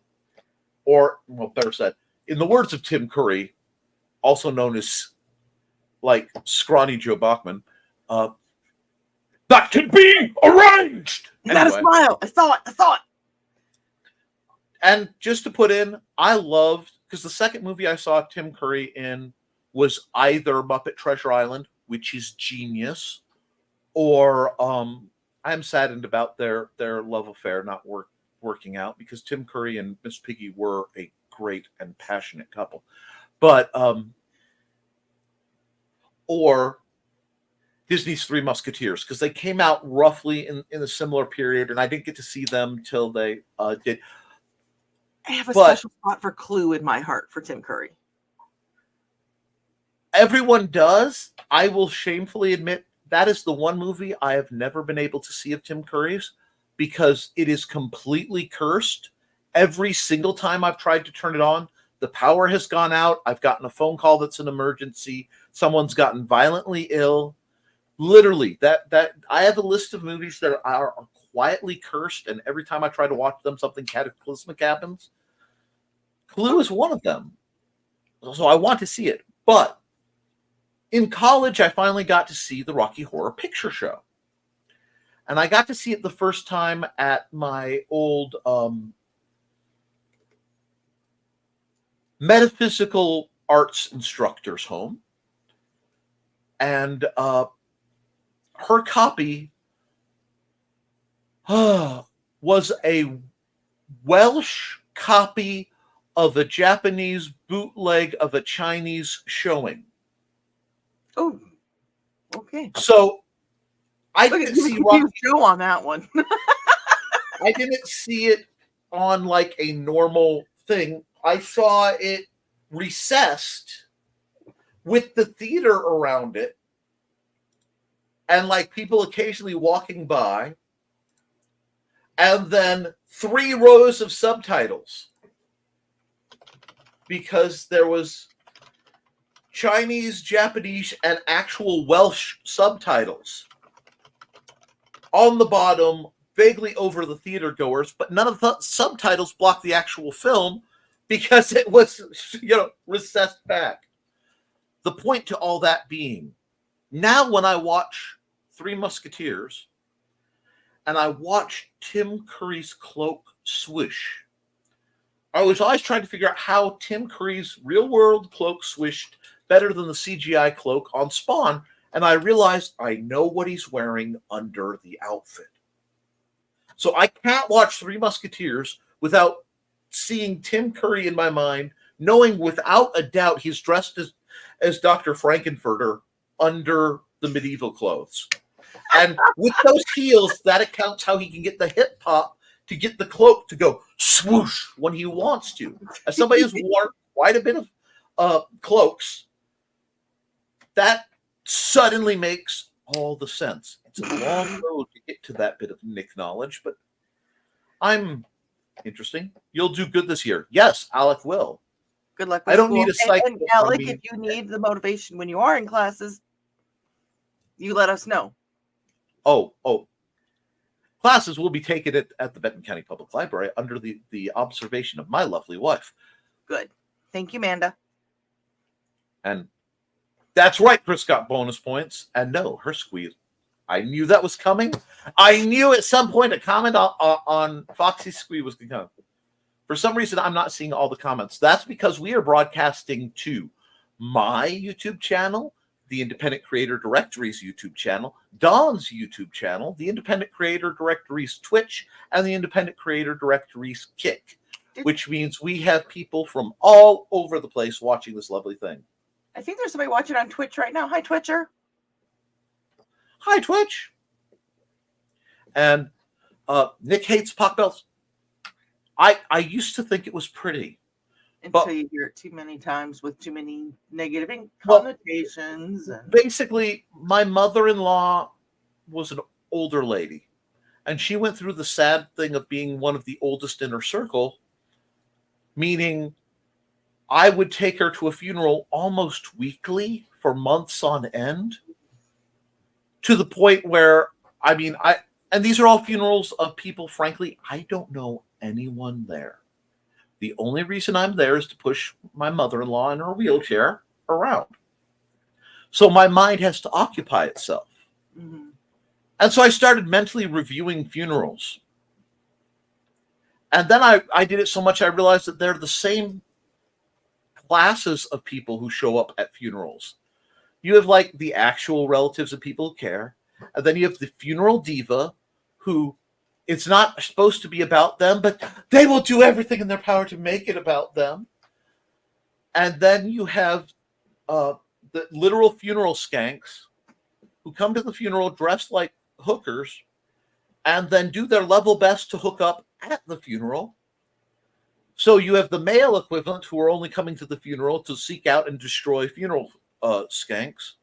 Or, well, better said, in the words of Tim Curry, also known as like Scrawny Joe Bachman, that can be arranged. Not a smile. I saw it. And just to put in, I loved, because the second movie I saw Tim Curry in was either Muppet Treasure Island, which is genius, or I'm saddened about their love affair not working out, because Tim Curry and Miss Piggy were a great and passionate couple. But or Disney's Three Musketeers, because they came out roughly in a similar period, and I didn't get to see them till they did. I have a special spot for Clue in my heart for Tim Curry. Everyone does. I will shamefully admit that is the one movie I have never been able to see of Tim Curry's, because it is completely cursed. Every single time I've tried to turn it on, the power has gone out. I've gotten a phone call that's an emergency. Someone's gotten violently ill. Literally, that I have a list of movies that are quietly cursed, and every time I try to watch them, something cataclysmic happens. Clue is one of them. So I want to see it. But in college, I finally got to see the Rocky Horror Picture Show. And I got to see it the first time at my old metaphysical arts instructor's home. And her copy was a Welsh copy of a Japanese bootleg of a Chinese showing. Oh, okay. So I didn't see Rocky show on that one. I didn't see it on like a normal thing. I saw it recessed with the theater around it, and like people occasionally walking by, and then 3 rows of subtitles, because there was Chinese, Japanese, and actual Welsh subtitles on the bottom, vaguely over the theater goers, but none of the subtitles blocked the actual film because it was, recessed back. The point to all that being, now when I watch Three Musketeers and I watch Tim Curry's cloak swish, I was always trying to figure out how Tim Curry's real-world cloak swished better than the CGI cloak on Spawn, and I realized I know what he's wearing under the outfit. So I can't watch Three Musketeers without seeing Tim Curry in my mind, knowing without a doubt he's dressed as Dr. Frankenfurter under the medieval clothes. And with those heels, that accounts how he can get the hip pop to get the cloak to go swoosh when he wants to. As somebody who's worn quite a bit of cloaks, that suddenly makes all the sense. It's a long road to get to that bit of Nick knowledge, but I'm interesting. You'll do good this year. Yes, Alec will. Good luck with I don't school. need a psych. And Alec, if you need the motivation when you are in classes, you let us know. Oh. Classes will be taken at the Benton County Public Library under the observation of my lovely wife. Good. Thank you, Amanda. And that's right, Chris got bonus points. And no, her squeeze. I knew that was coming. I knew at some point a comment on Foxy's squeeze was going to come. For some reason, I'm not seeing all the comments. That's because we are broadcasting to my YouTube channel, the Independent Creator Directory's YouTube channel, Dawn's YouTube channel, the Independent Creator Directory's Twitch, and the Independent Creator Directory's Kick, which means we have people from all over the place watching this lovely thing. I think there's somebody watching on Twitch right now. Hi, Twitcher. Hi, Twitch. And Nick hates pock belts. I used to think it was pretty. Until you hear it too many times with too many negative connotations. Basically, my mother-in-law was an older lady, and she went through the sad thing of being one of the oldest in her circle, meaning I would take her to a funeral almost weekly for months on end, to the point where, and these are all funerals of people, frankly, I don't know anyone there. The only reason I'm there is to push my mother-in-law in her wheelchair around. So my mind has to occupy itself. Mm-hmm. And so I started mentally reviewing funerals. And then I did it so much I realized that they're the same classes of people who show up at funerals. You have like the actual relatives of people who care. And then you have the funeral diva who it's not supposed to be about them, but they will do everything in their power to make it about them. And then you have the literal funeral skanks who come to the funeral dressed like hookers and then do their level best to hook up at the funeral. So you have the male equivalent who are only coming to the funeral to seek out and destroy funeral skanks.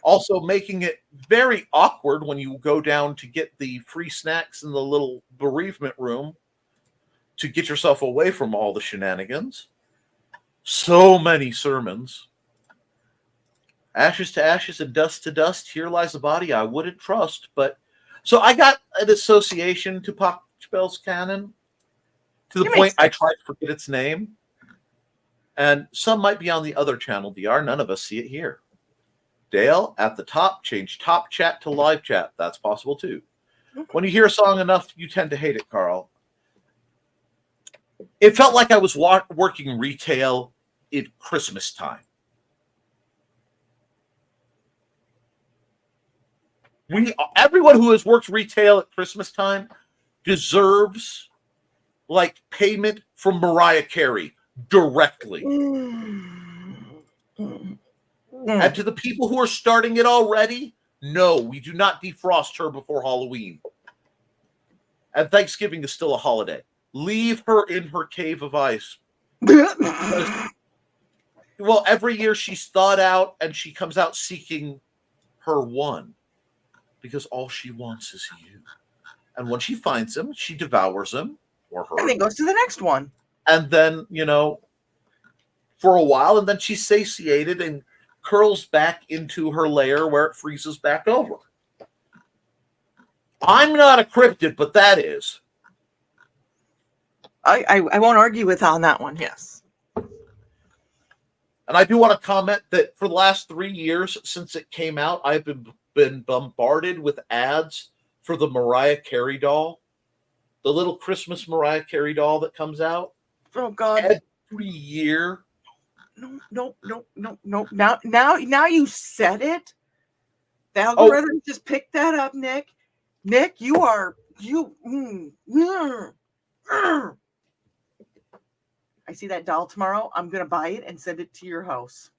Also making it very awkward when you go down to get the free snacks in the little bereavement room to get yourself away from all the shenanigans. So many sermons. Ashes to ashes and dust to dust. Here lies a body I wouldn't trust. But so I got an association to Pockspell's canon to the point I tried to forget its name. And some might be on the other channel, DR. None of us see it here. Dale, at the top, change top chat to live chat. That's possible too. When you hear a song enough, you tend to hate it, Carl. It felt like I was working retail at Christmas time. Everyone who has worked retail at Christmas time deserves like payment from Mariah Carey directly. And to the people who are starting it already, no, we do not defrost her before Halloween. And Thanksgiving is still a holiday. Leave her in her cave of ice. Well, every year she's thawed out and she comes out seeking her one. Because all she wants is you. And when she finds him, she devours him or her. And then goes to the next one. And then, for a while, and then she's satiated and curls back into her lair where it freezes back over. I'm not a cryptid, but that is. I won't argue with on that one, yes. And I do want to comment that for the last 3 years since it came out, I've been bombarded with ads for the Mariah Carey doll. The little Christmas Mariah Carey doll that comes out. Oh, God. Every year. No. Now you said it. The algorithm just picked that up, Nick. Nick, I see that doll tomorrow. I'm going to buy it and send it to your house.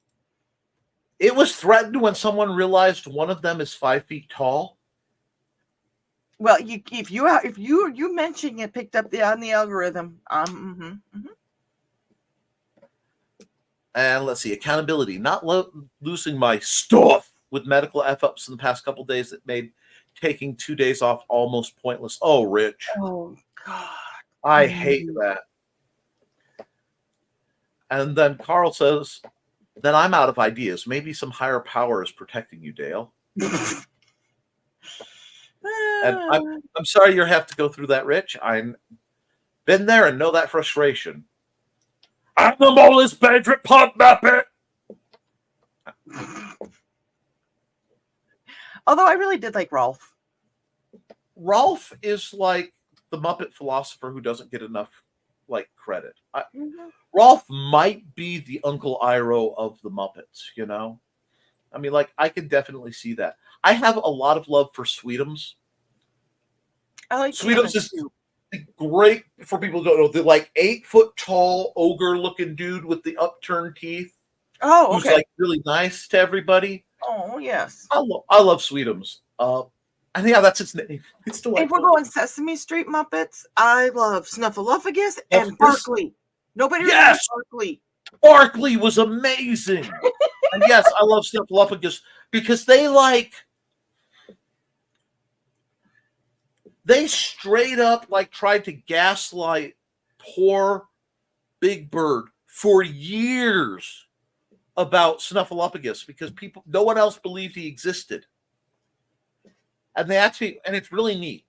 It was threatened when someone realized one of them is 5 feet tall. Well, if you mentioning it picked up on the algorithm. And let's see, accountability. Not losing my stuff with medical F-ups in the past couple days that made taking 2 days off almost pointless. Oh, Rich. Oh, God. I hate that. And then Carl says, then I'm out of ideas. Maybe some higher power is protecting you, Dale. And I'm sorry you have to go through that, Rich. I've been there and know that frustration. Animal is favorite punk muppet. Although I really did like Rolf. Rolf is like the Muppet philosopher who doesn't get enough credit. Rolf might be the Uncle Iroh of the Muppets, you know? I mean, I can definitely see that. I have a lot of love for Sweetums. I like Sweetums is great for people who don't know. The 8 foot tall ogre looking dude with the upturned teeth. Oh, okay. Who's really nice to everybody. Oh, yes. I love Sweetums. And yeah, that's its name. It's delightful. If we're going Sesame Street Muppets, I love Snuffleupagus and Barkley. Nobody remembers Barkley. Barkley was amazing. And yes, I love Snuffleupagus because they straight up tried to gaslight poor Big Bird for years about Snuffleupagus because no one else believed he existed. And and it's really neat.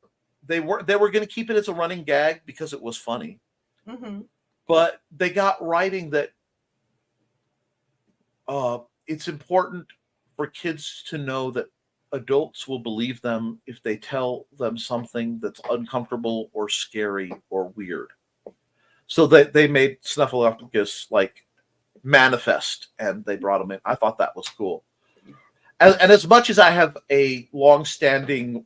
They were going to keep it as a running gag because it was funny. Mm-hmm. But they got writing that it's important for kids to know that adults will believe them if they tell them something that's uncomfortable or scary or weird. So they made Snuffleupagus manifest, and they brought him in. I thought that was cool. And as much as I have a long-standing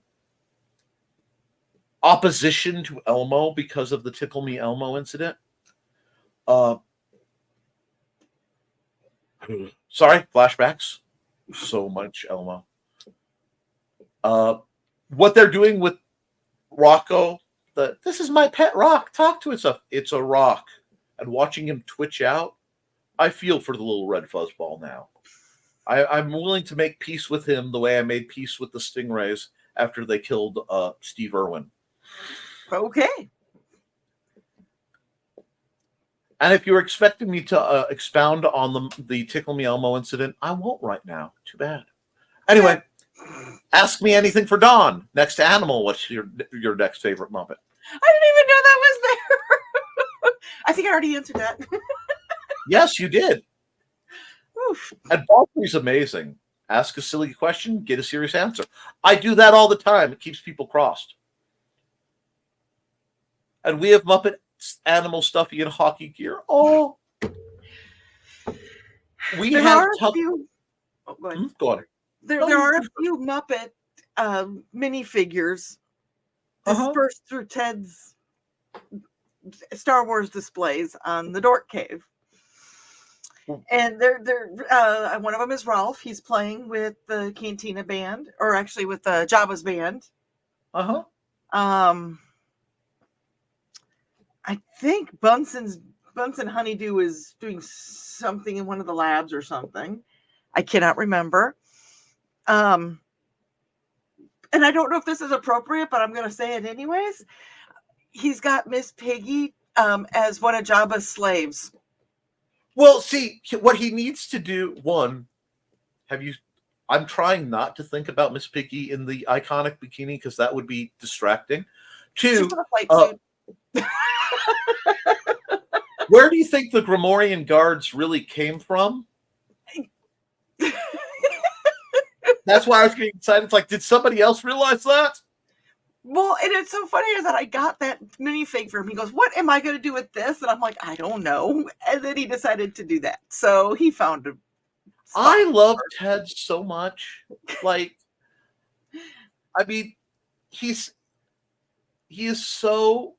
opposition to Elmo because of the Tickle Me Elmo incident, sorry, flashbacks. So much Elmo. What they're doing with Rocco, this is my pet rock. Talk to itself. It's a rock. And watching him twitch out, I feel for the little red fuzzball now. I'm willing to make peace with him the way I made peace with the Stingrays after they killed Steve Irwin. Okay. And if you're expecting me to expound on the Tickle Me Elmo incident, I won't right now. Too bad. Anyway, ask me anything for Dawn. Next to Animal, what's your next favorite Muppet? I didn't even know that was there. I think I already answered that. Yes, you did. Oof. And Barkley's amazing. Ask a silly question, get a serious answer. I do that all the time. It keeps people crossed. And we have Muppet Animal Stuffy and hockey gear. Oh, we have few. Oh, go ahead. Go on. There are a few Muppet minifigures dispersed through Ted's Star Wars displays on the Dork Cave. And they're one of them is Ralph. He's playing with the Cantina band, or actually with Jabba's band. I think Bunsen Honeydew is doing something in one of the labs or something. I cannot remember. And I don't know if this is appropriate, but I'm going to say it anyways. He's got Miss Piggy as one of Jabba's slaves. Well, see, what he needs to do, I'm trying not to think about Miss Piggy in the iconic bikini because that would be distracting. 2, where do you think the Grimorian guards really came from? That's why I was getting excited. It's did somebody else realize that? Well, and it's so funny is that I got that minifig for him. He goes, "What am I going to do with this?" And I'm like, "I don't know." And then he decided to do that. So he found a spot. I love Ted so much. I mean, he is so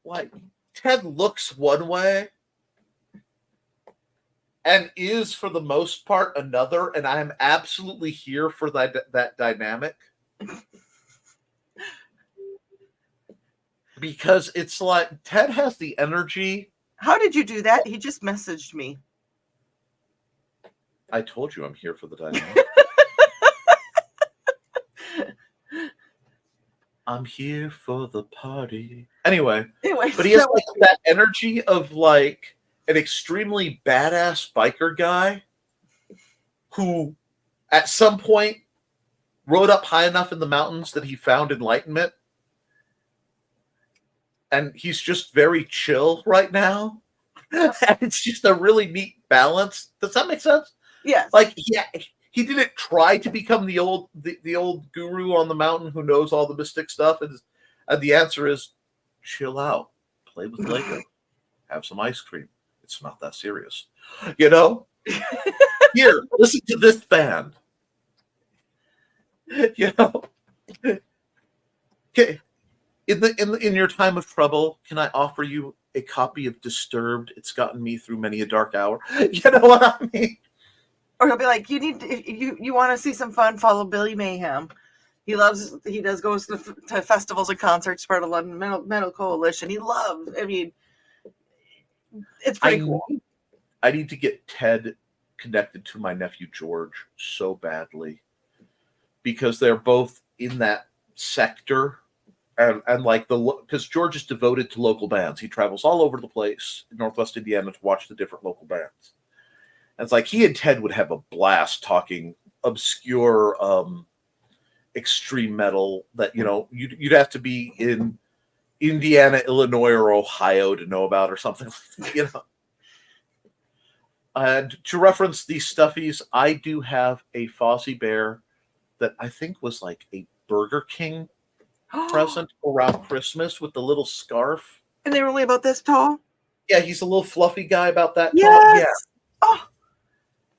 Ted looks one way, and is for the most part another, and I am absolutely here for that dynamic. Because it's like Ted has the energy. How did you do that? He just messaged me. I told you I'm here for the dynamic. I'm here for the party. Anyway, but he has like that energy of like an extremely badass biker guy who at some point rode up high enough in the mountains that he found enlightenment. And he's just very chill right now. And it's just a really neat balance. Does that make sense? Yes. Like, yeah, he didn't try to become the old guru on the mountain who knows all the mystic stuff. And the answer is chill out, play with Lego, have some ice cream. It's not that serious. You know? Here, listen to this band. You know? Okay. In your time of trouble, can I offer you a copy of Disturbed? It's gotten me through many a dark hour. You know what I mean? Or he'll be like, you want to see some fun? Follow Billy Mayhem. He goes to festivals and concerts, part of the London Metal Coalition. I mean, it's pretty cool. I need to get Ted connected to my nephew George so badly because they're both in that sector. And like because George is devoted to local bands. He travels all over the place in Northwest Indiana to watch the different local bands. And it's like he and Ted would have a blast talking obscure extreme metal that, you know, you'd have to be in Indiana, Illinois, or Ohio to know about or something, you know. And to reference these stuffies, I do have a Fozzie Bear that I think was like a Burger King present around Christmas with the little scarf. And they were only about this tall? Yeah, he's a little fluffy guy about that yes! tall. Yeah. Oh,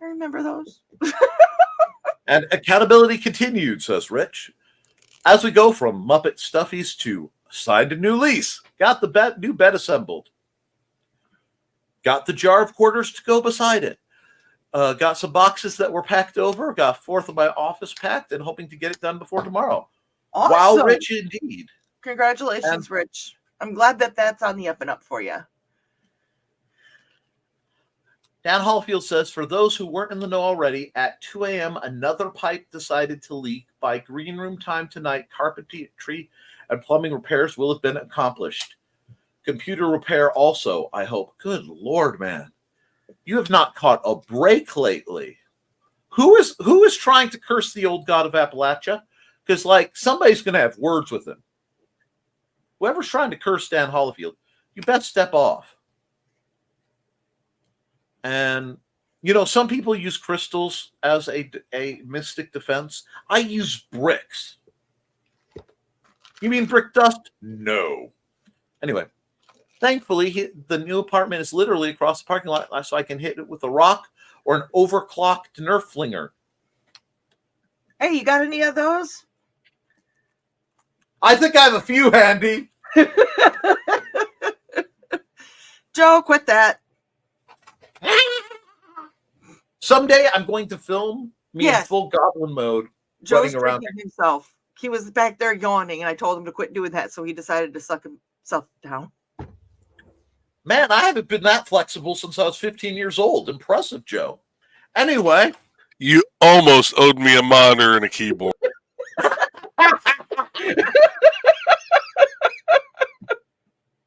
I remember those. And accountability continued, says Rich. As we go from Muppet Stuffies to signed a new lease. Got the new bed assembled. Got the jar of quarters to go beside it. Got some boxes that were packed over. Got a fourth of my office packed and hoping to get it done before tomorrow. Awesome. Wow, Rich indeed. Congratulations, Rich. I'm glad that's on the up and up for you. Dan Hallfield says, for those who weren't in the know already, at 2 a.m., another pipe decided to leak. By green room time tonight, carpentry and plumbing repairs will have been accomplished. Computer repair also, I hope. Good Lord, man. You have not caught a break lately. Who is trying to curse the old god of Appalachia? Because, like, somebody's going to have words with him. Whoever's trying to curse Dan Hallfield, you best step off. And, you know, some people use crystals as a mystic defense. I use bricks. You mean brick dust? No. Anyway, thankfully, the new apartment is literally across the parking lot, so I can hit it with a rock or an overclocked Nerf flinger. Hey, you got any of those? I think I have a few handy. Joe, quit that. Someday I'm going to film me in full goblin mode. Joe's running around himself. He was back there yawning, and I told him to quit doing that, so he decided to suck himself down. Man, I haven't been that flexible since I was 15 years old. Impressive, Joe. Anyway. You almost owed me a monitor and a keyboard.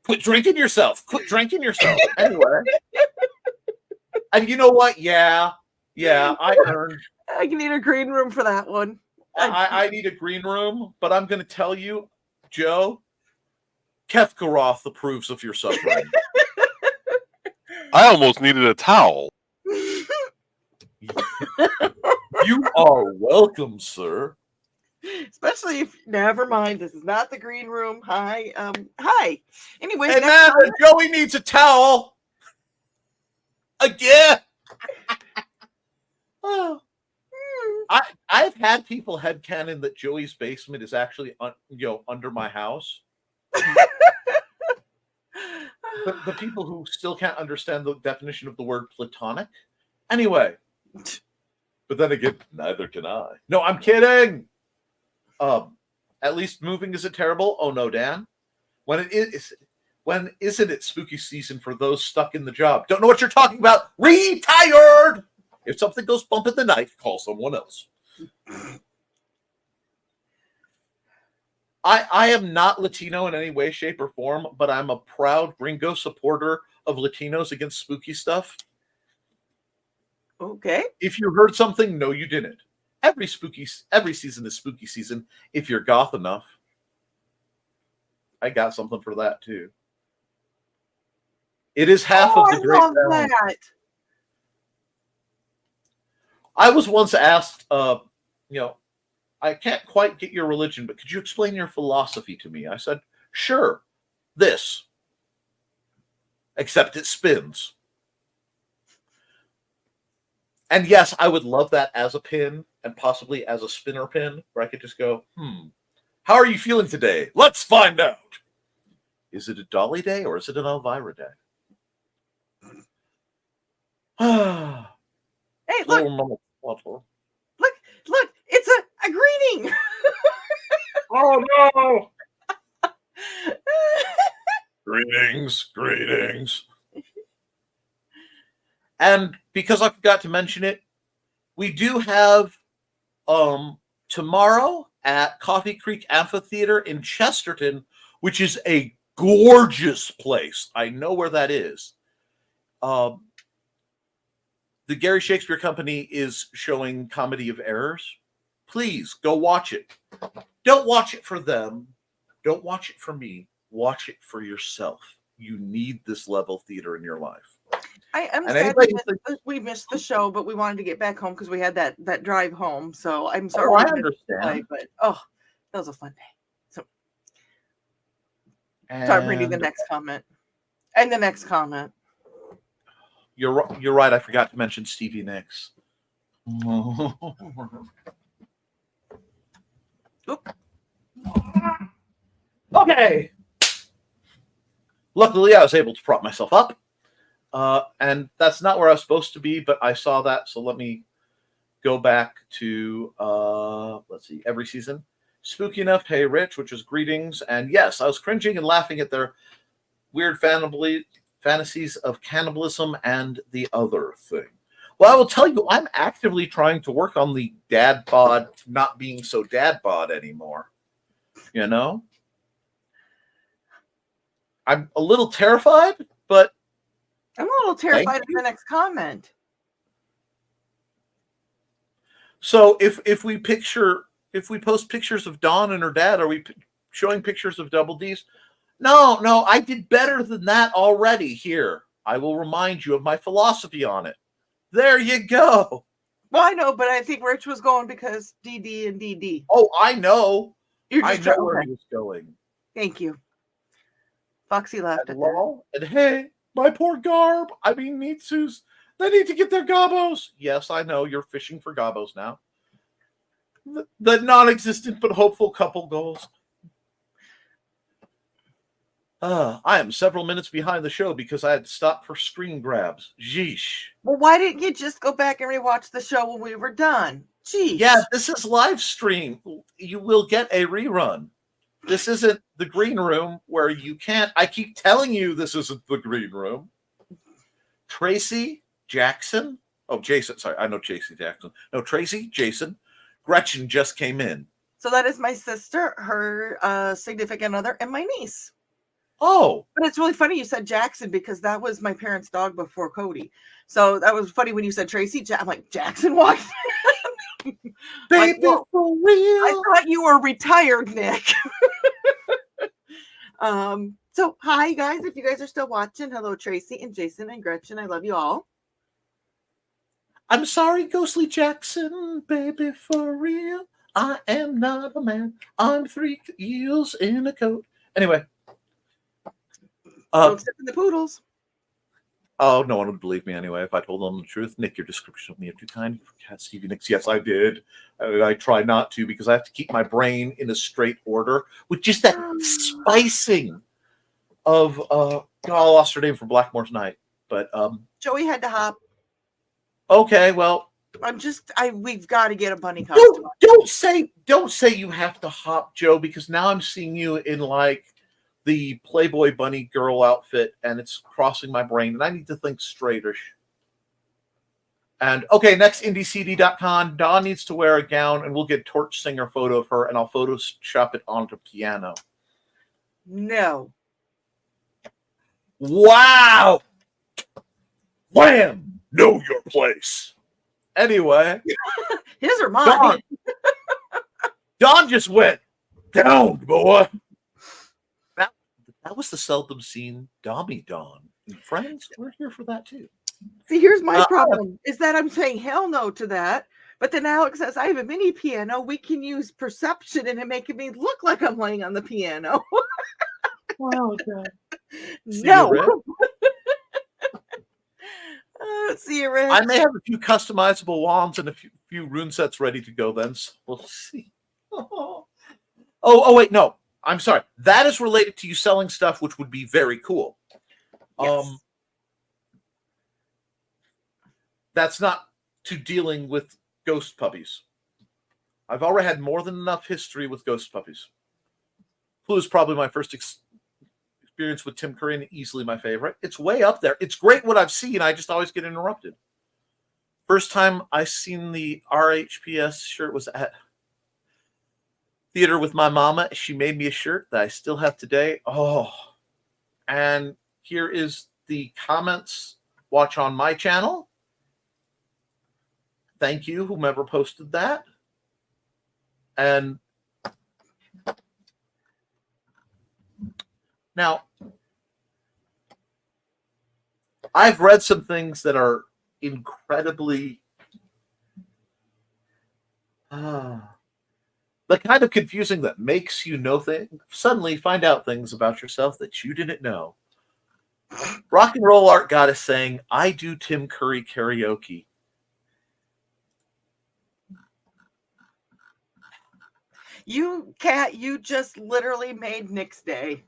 Quit drinking yourself. Anyway. And you know what? Yeah, I earned. I need a green room for that one. I need a green room, but I'm going to tell you, Joe, Kefkaroth approves of your suffering. I almost needed a towel. You are welcome, sir. Especially if, never mind, this is not the green room. Hi. Anyway, hey, man, Joey needs a towel. Again. Oh. I've had people headcanon that Joey's basement is actually under my house. The people who still can't understand the definition of the word platonic, Anyway, but then again, neither can I. No, I'm kidding. At least moving isn't terrible. Oh no, Dan. When isn't it spooky season for those stuck in the job? Don't know what you're talking about. Retired. If something goes bump in the night, call someone else. I am not Latino in any way, shape, or form, but I'm a proud gringo supporter of Latinos against spooky stuff. Okay. If you heard something, no, you didn't. Every season is spooky season if you're goth enough. I got something for that too. It is half of the great balance. That. I was once asked, I can't quite get your religion, but could you explain your philosophy to me? I said, sure, this. Except it spins. And yes, I would love that as a pin and possibly as a spinner pin where I could just go, how are you feeling today? Let's find out. Is it a Dolly day or is it an Elvira day? Hey, look, it's a greeting. Oh no! Greetings. And because I forgot to mention it, we do have tomorrow at Coffee Creek Amphitheater in Chesterton, which is a gorgeous place. I know where that is. The Gary Shakespeare Company is showing Comedy of Errors. Please go watch it. Don't watch it for them. Don't watch it for me. Watch it for yourself. You need this level of theater in your life. I am And sad anybody we missed the show, but we wanted to get back home because we had that drive home. So I'm sorry. Oh, I we missed the understand. play, but that was a fun day. So start reading the next comment. And the next comment. You're right. I forgot to mention Stevie Nicks. Okay. Luckily, I was able to prop myself up. And that's not where I was supposed to be, but I saw that. So let me go back to, let's see, every season. Spooky Enough, Hey Rich, which is greetings. And yes, I was cringing and laughing at their weird fantasies of cannibalism and the other thing. Well, I will tell you, I'm actively trying to work on the dad bod not being so dad bod anymore. You know? I'm a little terrified, but I'm a little terrified of the next comment. So if we post pictures of Dawn and her dad, are we showing pictures of Double D's? No, I did better than that already here. I will remind you of my philosophy on it. There you go. Well, I know, but I think Rich was going because DD and DD. Oh, I know. I know where he was going. Thank you. Foxy laughed at that. And hey, my poor Garb. I mean, Mitsus. They need to get their gobos. Yes, I know. You're fishing for gobos now. The non-existent but hopeful couple goals. I am several minutes behind the show because I had to stop for screen grabs. Jeesh. Well, why didn't you just go back and rewatch the show when we were done? Jeez. Yeah, this is live stream. You will get a rerun. This isn't the green room where you can't. I keep telling you this isn't the green room. Tracy Jackson. Oh, Jason. Sorry, I know Tracy Jackson. No, Tracy, Jason. Gretchen just came in. So that is my sister, her significant other, and my niece. Oh. But it's really funny you said Jackson because that was my parents' dog before Cody. So that was funny when you said Tracy. I'm like, Jackson what? Baby, like, well, for real. I thought you were retired, Nick. So hi guys, if you guys are still watching, hello Tracy and Jason and Gretchen. I love you all. I'm sorry, Ghostly Jackson, baby, for real. I am not a man. I'm 3 eels in a coat. Anyway. Don't step in the poodles. Oh, no one would believe me anyway if I told them the truth. Nick, your description of me are too kind for Cat Stevie Nicks. Yes, I did. I try not to because I have to keep my brain in a straight order with just that spicing of I lost her name for Blackmore's Night. But Joey had to hop. Okay, well, we've got to get a bunny costume. don't say you have to hop, Joe, because now I'm seeing you in like the Playboy bunny girl outfit, and it's crossing my brain, and I need to think straightish. And okay, next IndieCD.com. Dawn needs to wear a gown, and we'll get Torch Singer photo of her, and I'll Photoshop it onto piano. No. Wow! Wham! Know your place. Anyway, His or mine? Dawn just went down, boy. That was the seldom seen Dommy Dawn. And friends, we're here for that too. See, here's my problem is that I'm saying hell no to that. But then Alex says, I have a mini piano. We can use perception and it making me look like I'm laying on the piano. Wow, God. No. See you, Rick. I may have a few customizable wands and a few rune sets ready to go then. So we'll see. Oh, wait, no. I'm sorry. That is related to you selling stuff, which would be very cool. Yes. That's not to dealing with ghost puppies. I've already had more than enough history with ghost puppies. Who is probably my first experience with Tim Curry and easily my favorite. It's way up there. It's great what I've seen. I just always get interrupted. First time I seen the RHPS shirt was at theater with my mama. She made me a shirt that I still have today. Oh, and here is the comments. Watch on my channel. Thank you, whomever posted that. And now, I've read some things that are incredibly the kind of confusing that makes you know things, suddenly find out things about yourself that you didn't know. Rock and Roll Art Goddess saying, I do Tim Curry karaoke. You, Kat, you just literally made Nick's day.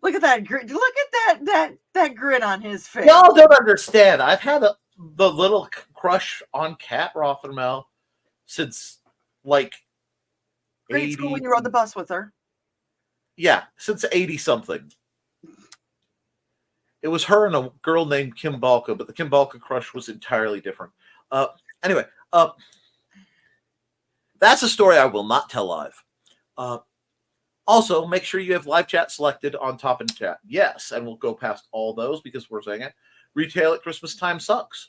Look at that grin. Look at that grin on his face. Y'all don't understand. I've had the little crush on Kat Rothermel since like grade school when you rode the bus with her. Yeah, since 80 something. It was her and a girl named Kim Balka, but the Kim Balka crush was entirely different. Anyway, that's a story I will not tell live. Also, make sure you have live chat selected on top in chat. Yes, and we'll go past all those because we're saying it. Retail at Christmas time sucks.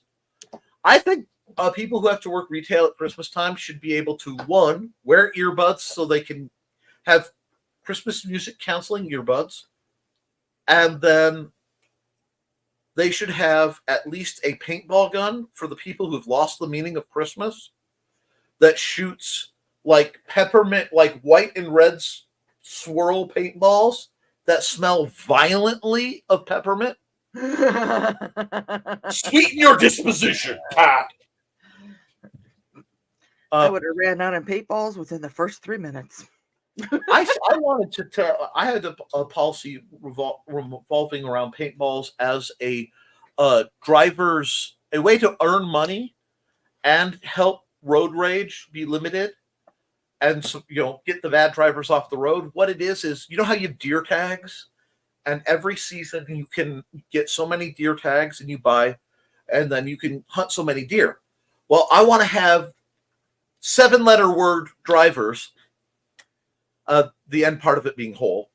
I think people who have to work retail at Christmas time should be able to, one, wear earbuds so they can have Christmas music counseling earbuds, and then they should have at least a paintball gun for the people who've lost the meaning of Christmas that shoots like peppermint, like white and red swirl paintballs that smell violently of peppermint. Sweeten your disposition, Pat. I would have ran out of paintballs within the first 3 minutes. I wanted to tell. I had a policy revolving around paintballs as a way to earn money and help road rage be limited, and so, get the bad drivers off the road. What it is how you have deer tags, and every season you can get so many deer tags, and you buy, and then you can hunt so many deer. Well, I want to have 7-letter word drivers. The end part of it being whole,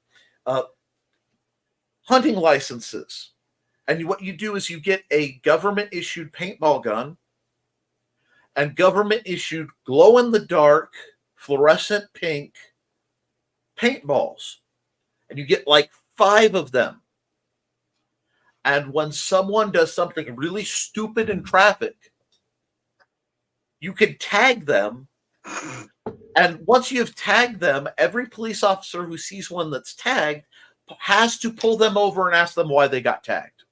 hunting licenses. And what you do is you get a government-issued paintball gun and government-issued glow-in-the-dark fluorescent pink paintballs. And you get like 5 of them. And when someone does something really stupid in traffic, you can tag them. And once you've tagged them, every police officer who sees one that's tagged has to pull them over and ask them why they got tagged.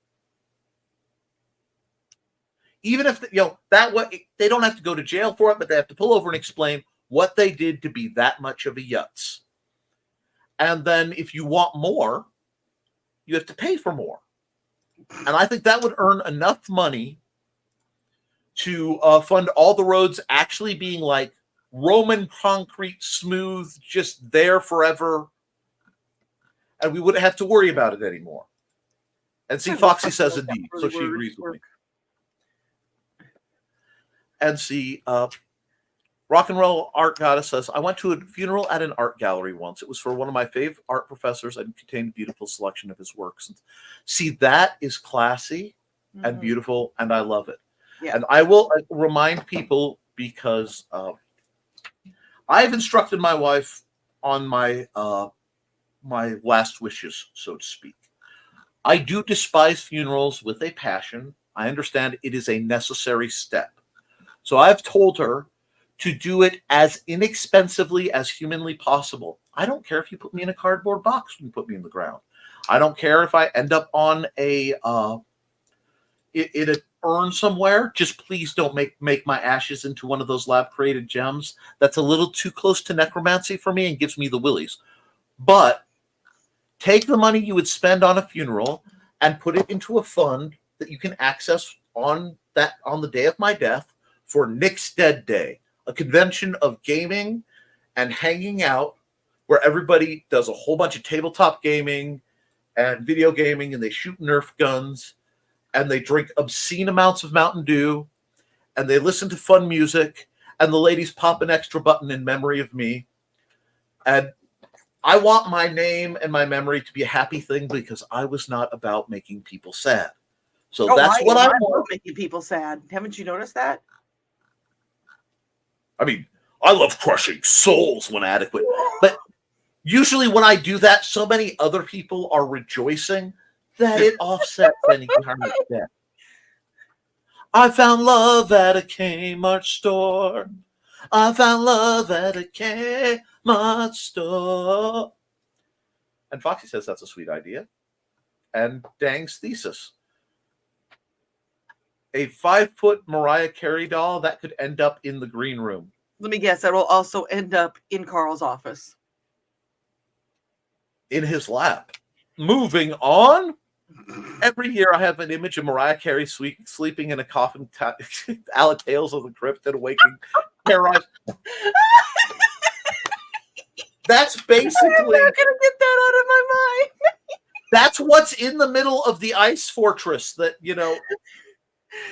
Even if that way they don't have to go to jail for it, but they have to pull over and explain what they did to be that much of a yutz. And then if you want more, you have to pay for more. And I think that would earn enough money to fund all the roads actually being like Roman concrete, smooth, just there forever, and we wouldn't have to worry about it anymore. And see, Foxy says indeed, so she agrees with me. And see, Rock and Roll Art Goddess says, I went to a funeral at an art gallery once. It was for one of my favorite art professors and contained a beautiful selection of his works. And see, that is classy and beautiful, and I love it. Yeah. And I will remind people, because I've instructed my wife on my my last wishes, so to speak. I do despise funerals with a passion. I understand it is a necessary step. So I've told her to do it as inexpensively as humanly possible. I don't care if you put me in a cardboard box when you put me in the ground. I don't care if I end up on a in an urn somewhere. Just please don't make my ashes into one of those lab-created gems. That's a little too close to necromancy for me and gives me the willies. But take the money you would spend on a funeral and put it into a fund that you can access on the day of my death for Nick's Dead Day, a convention of gaming and hanging out where everybody does a whole bunch of tabletop gaming and video gaming, and they shoot Nerf guns, and they drink obscene amounts of Mountain Dew, and they listen to fun music, and the ladies pop an extra button in memory of me. And I want my name and my memory to be a happy thing, because I was not about making people sad. So that's what I want. Making people sad. Haven't you noticed that? I mean, I love crushing souls when adequate, but usually when I do that, so many other people are rejoicing that it offsets any kind of death. I found love at a Kmart store. I found love at a Kmart store. And Foxy says that's a sweet idea. And Dang's thesis. A 5-foot Mariah Carey doll that could end up in the green room. Let me guess, that will also end up in Carl's office. In his lap. Moving on. Every year I have an image of Mariah Carey sleeping in a coffin, a la Tales of the Crypt, and awaking terrorized. That's basically. I'm not gonna get that out of my mind. That's what's in the middle of the ice fortress. That, you know.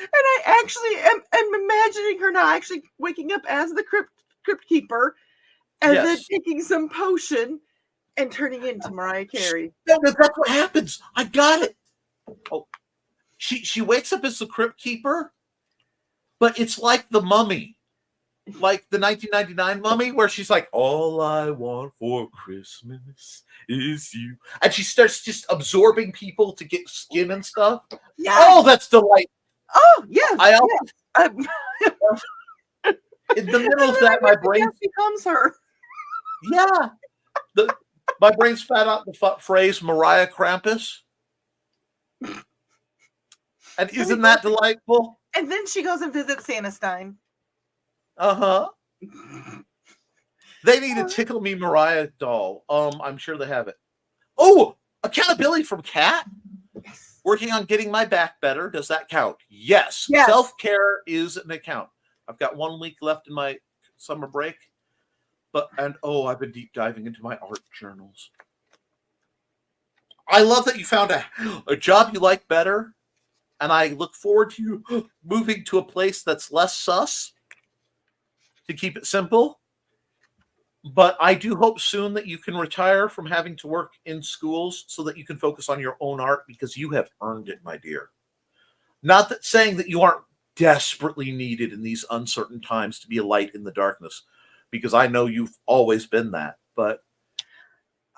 And I actually am imagining her now actually waking up as the crypt keeper, and then taking some potion and turning into Mariah Carey. No, that's what happens. I got it. Oh, she wakes up as the crypt keeper, but it's like the Mummy, like the 1999 Mummy, where she's like, "All I want for Christmas is you," and she starts just absorbing people to get skin and stuff. Yeah. Oh, that's delightful. Oh, yes. In the middle of that, my brain becomes her. Yeah. My brain spat out the phrase Mariah Krampus. And isn't that delightful? And then she goes and visits Sanestein. Uh-huh. They need a Tickle Me Mariah doll. I'm sure they have it. Oh, accountability from Kat. Yes. Working on getting my back better. Does that count? Yes. Self-care is an account. I've got 1 week left in my summer break. I've been deep diving into my art journals. I love that you found a job you like better. And I look forward to you moving to a place that's less sus, to keep it simple. But I do hope soon that you can retire from having to work in schools so that you can focus on your own art, because you have earned it, my dear. Not that saying that you aren't desperately needed in these uncertain times to be a light in the darkness, because I know you've always been that. But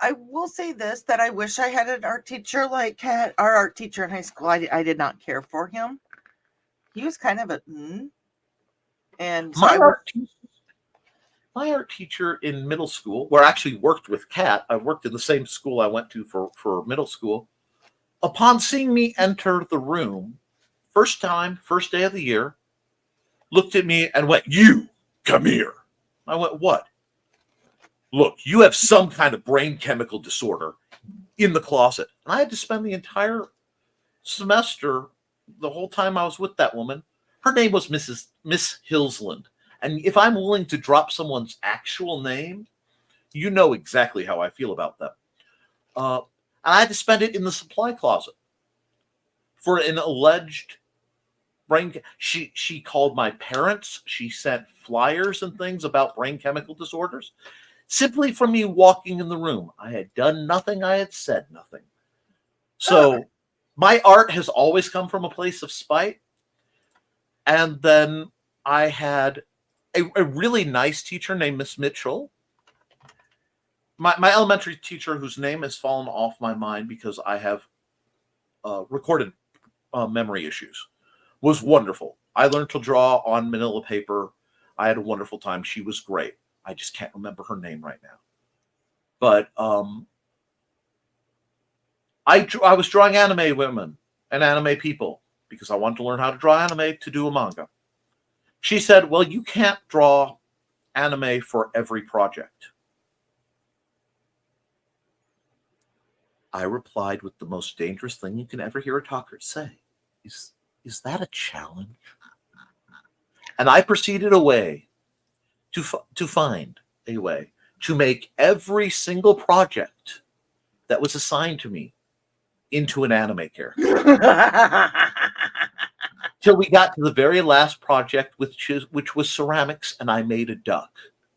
I will say this, that I wish I had an art teacher like Kat. Our art teacher in high school, I did not care for him. He was kind of a and so my art teacher in middle school, where I actually worked with Kat, I worked in the same school I went to for middle school. Upon seeing me enter the room, first day of the year, looked at me and went, "You, come here." I went, "What?" "Look, you have some kind of brain chemical disorder in the closet." And I had to spend the entire semester, the whole time I was with that woman, Her name was Miss Hillsland. And if I'm willing to drop someone's actual name, you know exactly how I feel about them. And I had to spend it in the supply closet for an alleged brain. She called my parents. She sent flyers and things about brain chemical disorders. Simply from me walking in the room. I had done nothing. I had said nothing. So my art has always come from a place of spite. And then I had a really nice teacher named Miss Mitchell. My elementary teacher, whose name has fallen off my mind because I have recorded memory issues, was wonderful. I learned to draw on manila paper. I had a wonderful time. She was great. I just can't remember her name right now. But I was drawing anime women and anime people because I wanted to learn how to draw anime to do a manga. She said, well, you can't draw anime for every project. I replied with the most dangerous thing you can ever hear a Tockert say. Is that a challenge? And I proceeded away to find a way to make every single project that was assigned to me into an anime character. Till we got to the very last project, which was ceramics, and I made a duck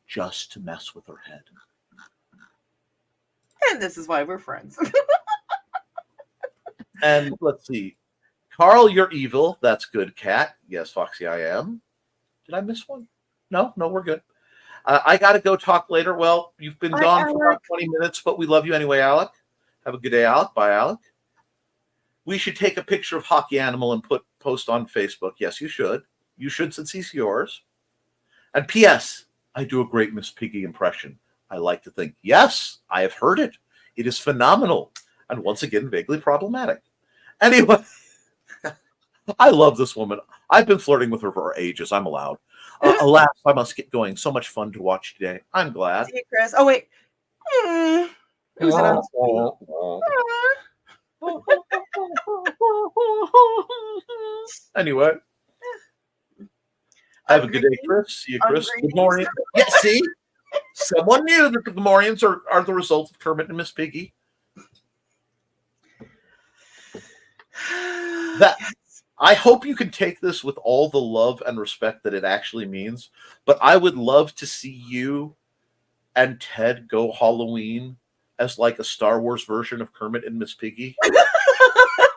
just to mess with her head. And this is why we're friends. And let's see. Carl, you're evil. That's good, Cat. Yes, Foxy, I am. Did I miss one? No, we're good. I got to go talk later. Well, you've been gone for about 20 minutes, but we love you anyway, Alec. Have a good day, Alec. Bye, Alec. We should take a picture of Hockey Animal and post on Facebook. Yes, you should. You should, since he's yours. And P.S., I do a great Miss Piggy impression. I like to think, yes, I have heard it. It is phenomenal. And once again, vaguely problematic. Anyway, I love this woman. I've been flirting with her for ages. I'm allowed. Alas, I must get going. So much fun to watch today. I'm glad. See you, Chris. Oh, wait. Who's it on Anyway. Have a good day, Chris. See you, Chris. Good morning. Yeah, see? Someone knew that the Gamorreans are the result of Kermit and Miss Piggy. I hope you can take this with all the love and respect that it actually means, but I would love to see you and Ted go Halloween as like a Star Wars version of Kermit and Miss Piggy.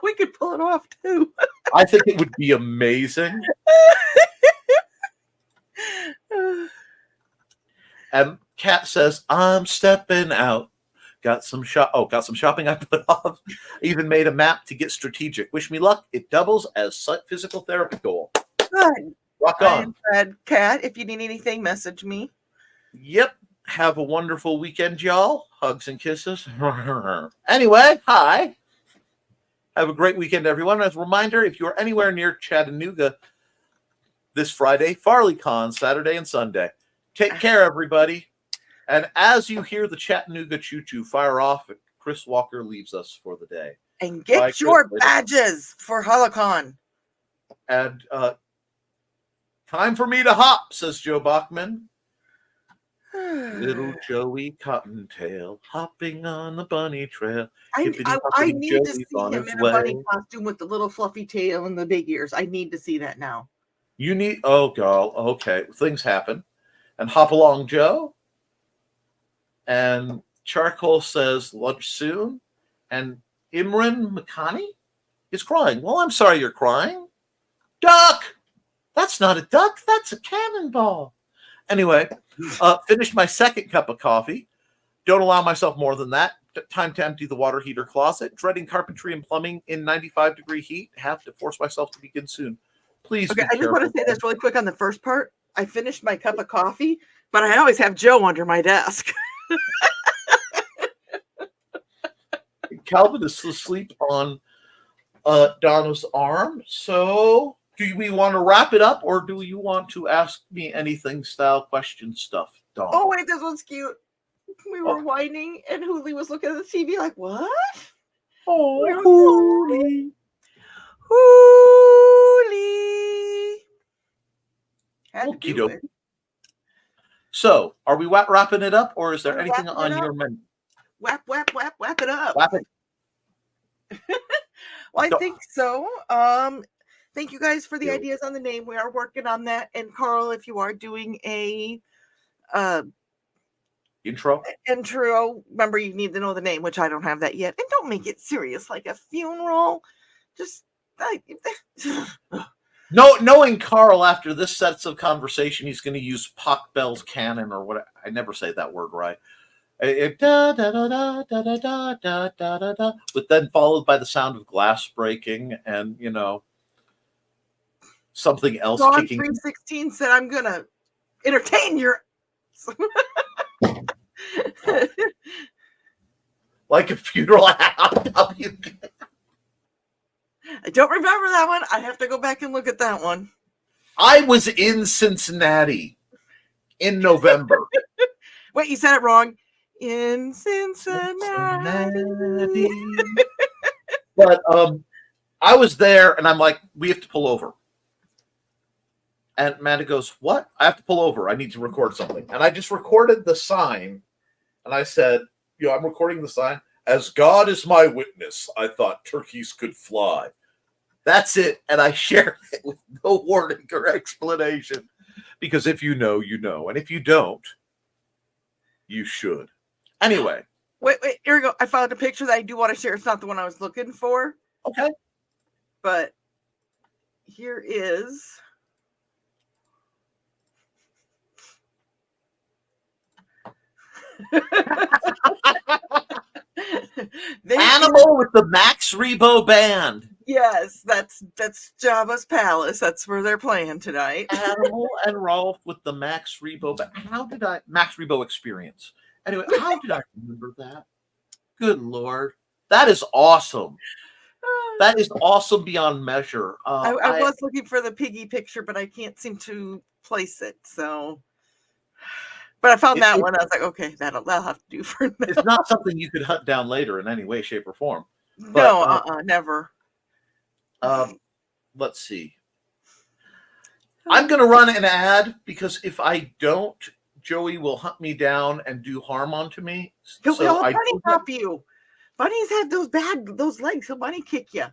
We could pull it off too. I think it would be amazing. And Kat says, I'm stepping out. Got some shopping I put off. Even made a map to get strategic. Wish me luck. It doubles as physical therapy goal. Good. Rock on. Kat, if you need anything, message me. Yep. Have a wonderful weekend, y'all. Hugs and kisses. Anyway, hi. Have a great weekend, everyone. As a reminder, if you're anywhere near Chattanooga this Friday, FarleyCon, Saturday and Sunday. Take care, everybody. And as you hear the Chattanooga choo-choo fire off, Chris Walker leaves us for the day. And get your badges for HoloCon. And time for me to hop, says Joe Bachman. Little Joey Cottontail hopping on the bunny trail. I need to see him in a bunny costume with the little fluffy tail and the big ears. I need to see that now. You need, oh, girl, okay. Things happen. And hop along, Joe. And Charcoal says lunch soon. And Imran Makani is crying. Well, I'm sorry you're crying. Duck! That's not a duck. That's a cannonball. Anyway, finished my second cup of coffee. Don't allow myself more than that. Time to empty the water heater closet. Dreading carpentry and plumbing in 95-degree heat. Have to force myself to begin soon. Please. Okay, I just want to say this really quick on the first part. I finished my cup of coffee, but I always have Joe under my desk. Calvin is asleep on Donna's arm. So do we want to wrap it up, or do you want to ask me anything style question stuff, Donna? Oh, wait, this one's cute. We were whining, and Hooli was looking at the TV like, what? Oh, Hooli. Hooli. Had to do Okey-doke. it. So, are we wrapping it up, or is there We're anything wrapping on it your up. menu? Whap it up. Wrap it. Well, I Go. think so. Thank you guys for the Yeah. ideas on the name. We are working on that. And Carl, if you are doing a Intro. remember you need to know the name, which I don't have that yet. And don't make it serious like a funeral. Just No, knowing Carl after this sets of conversation, he's going to use Pockbell's canon or what. I never say that word right. Da, da, da, da, da, da, da, da, da, da, but then followed by the sound of glass breaking and, something else Dawn kicking. 316 said, I'm going to entertain your... Like a funeral. I don't remember that one. I have to go back and look at that one. I was in Cincinnati in November. Wait, you said it wrong. In Cincinnati. But I was there and I'm like, we have to pull over. And Amanda goes, what? I have to pull over. I need to record something. And I just recorded the sign. And I said, I'm recording the sign. As God is my witness, I thought turkeys could fly. That's it. And I shared it with no warning or explanation. Because if you know, you know. And if you don't, you should. Anyway. Wait, here we go. I found a picture that I do want to share. It's not the one I was looking for. Okay. But here is... Animal with the Max Rebo band. Yes, that's Jabba's palace. That's where they're playing tonight. Animal and Rolf with the Max Rebo band. Max Rebo experience? Anyway, how did I remember that? Good Lord. That is awesome. That is awesome beyond measure. I was looking for the piggy picture, but I can't seem to place it. So, but I found that one. I was like, okay, that'll have to do for now. It's not something you could hunt down later in any way, shape, or form. But, no, never. Let's see. I'm going to run an ad because if I don't, Joey will hunt me down and do harm onto me. He'll bunny hop you. Bunnies have those legs. He'll bunny kick you.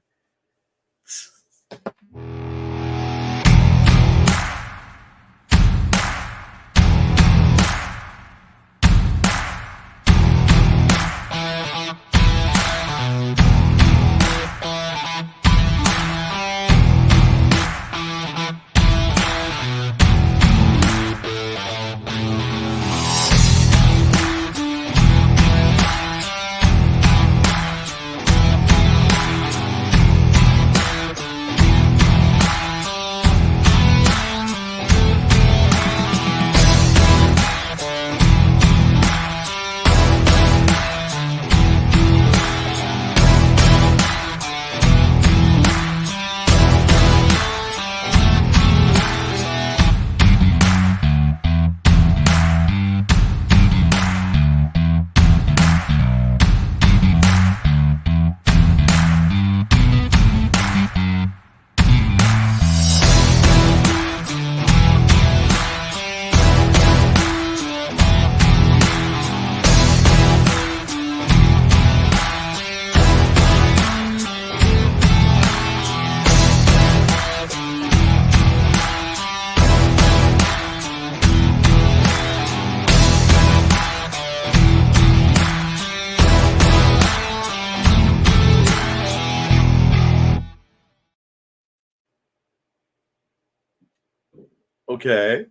Okay.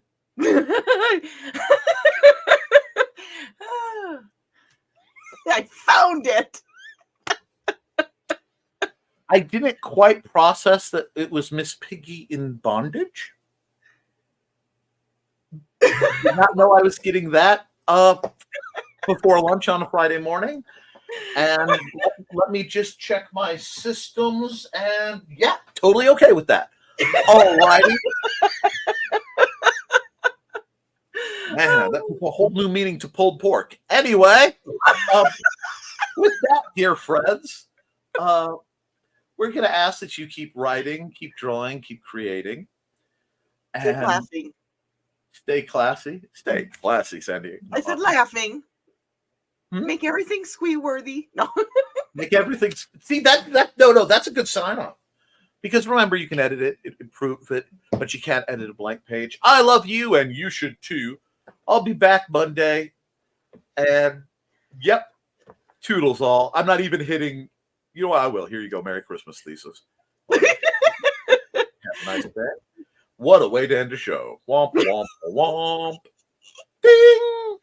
I found it. I didn't quite process that it was Miss Piggy in bondage. Did not know I was getting that before lunch on a Friday morning. And let me just check my systems. And yeah, totally okay with that. All righty. Man, that was a whole new meaning to pulled pork. Anyway, with that, dear friends, we're going to ask that you keep writing, keep drawing, keep creating. Keep laughing. Stay classy. Stay classy, Sandy. I said laughing. Hmm? Make everything squee-worthy. No. Make everything. See that no, that's a good sign off. Because remember, you can edit it, improve it, but you can't edit a blank page. I love you, and you should too. I'll be back Monday, and yep, toodles all. I'm not even hitting. You know what? I will. Here you go. Merry Christmas, thesis. Have a nice day. What a way to end a show. Womp womp womp. Ding.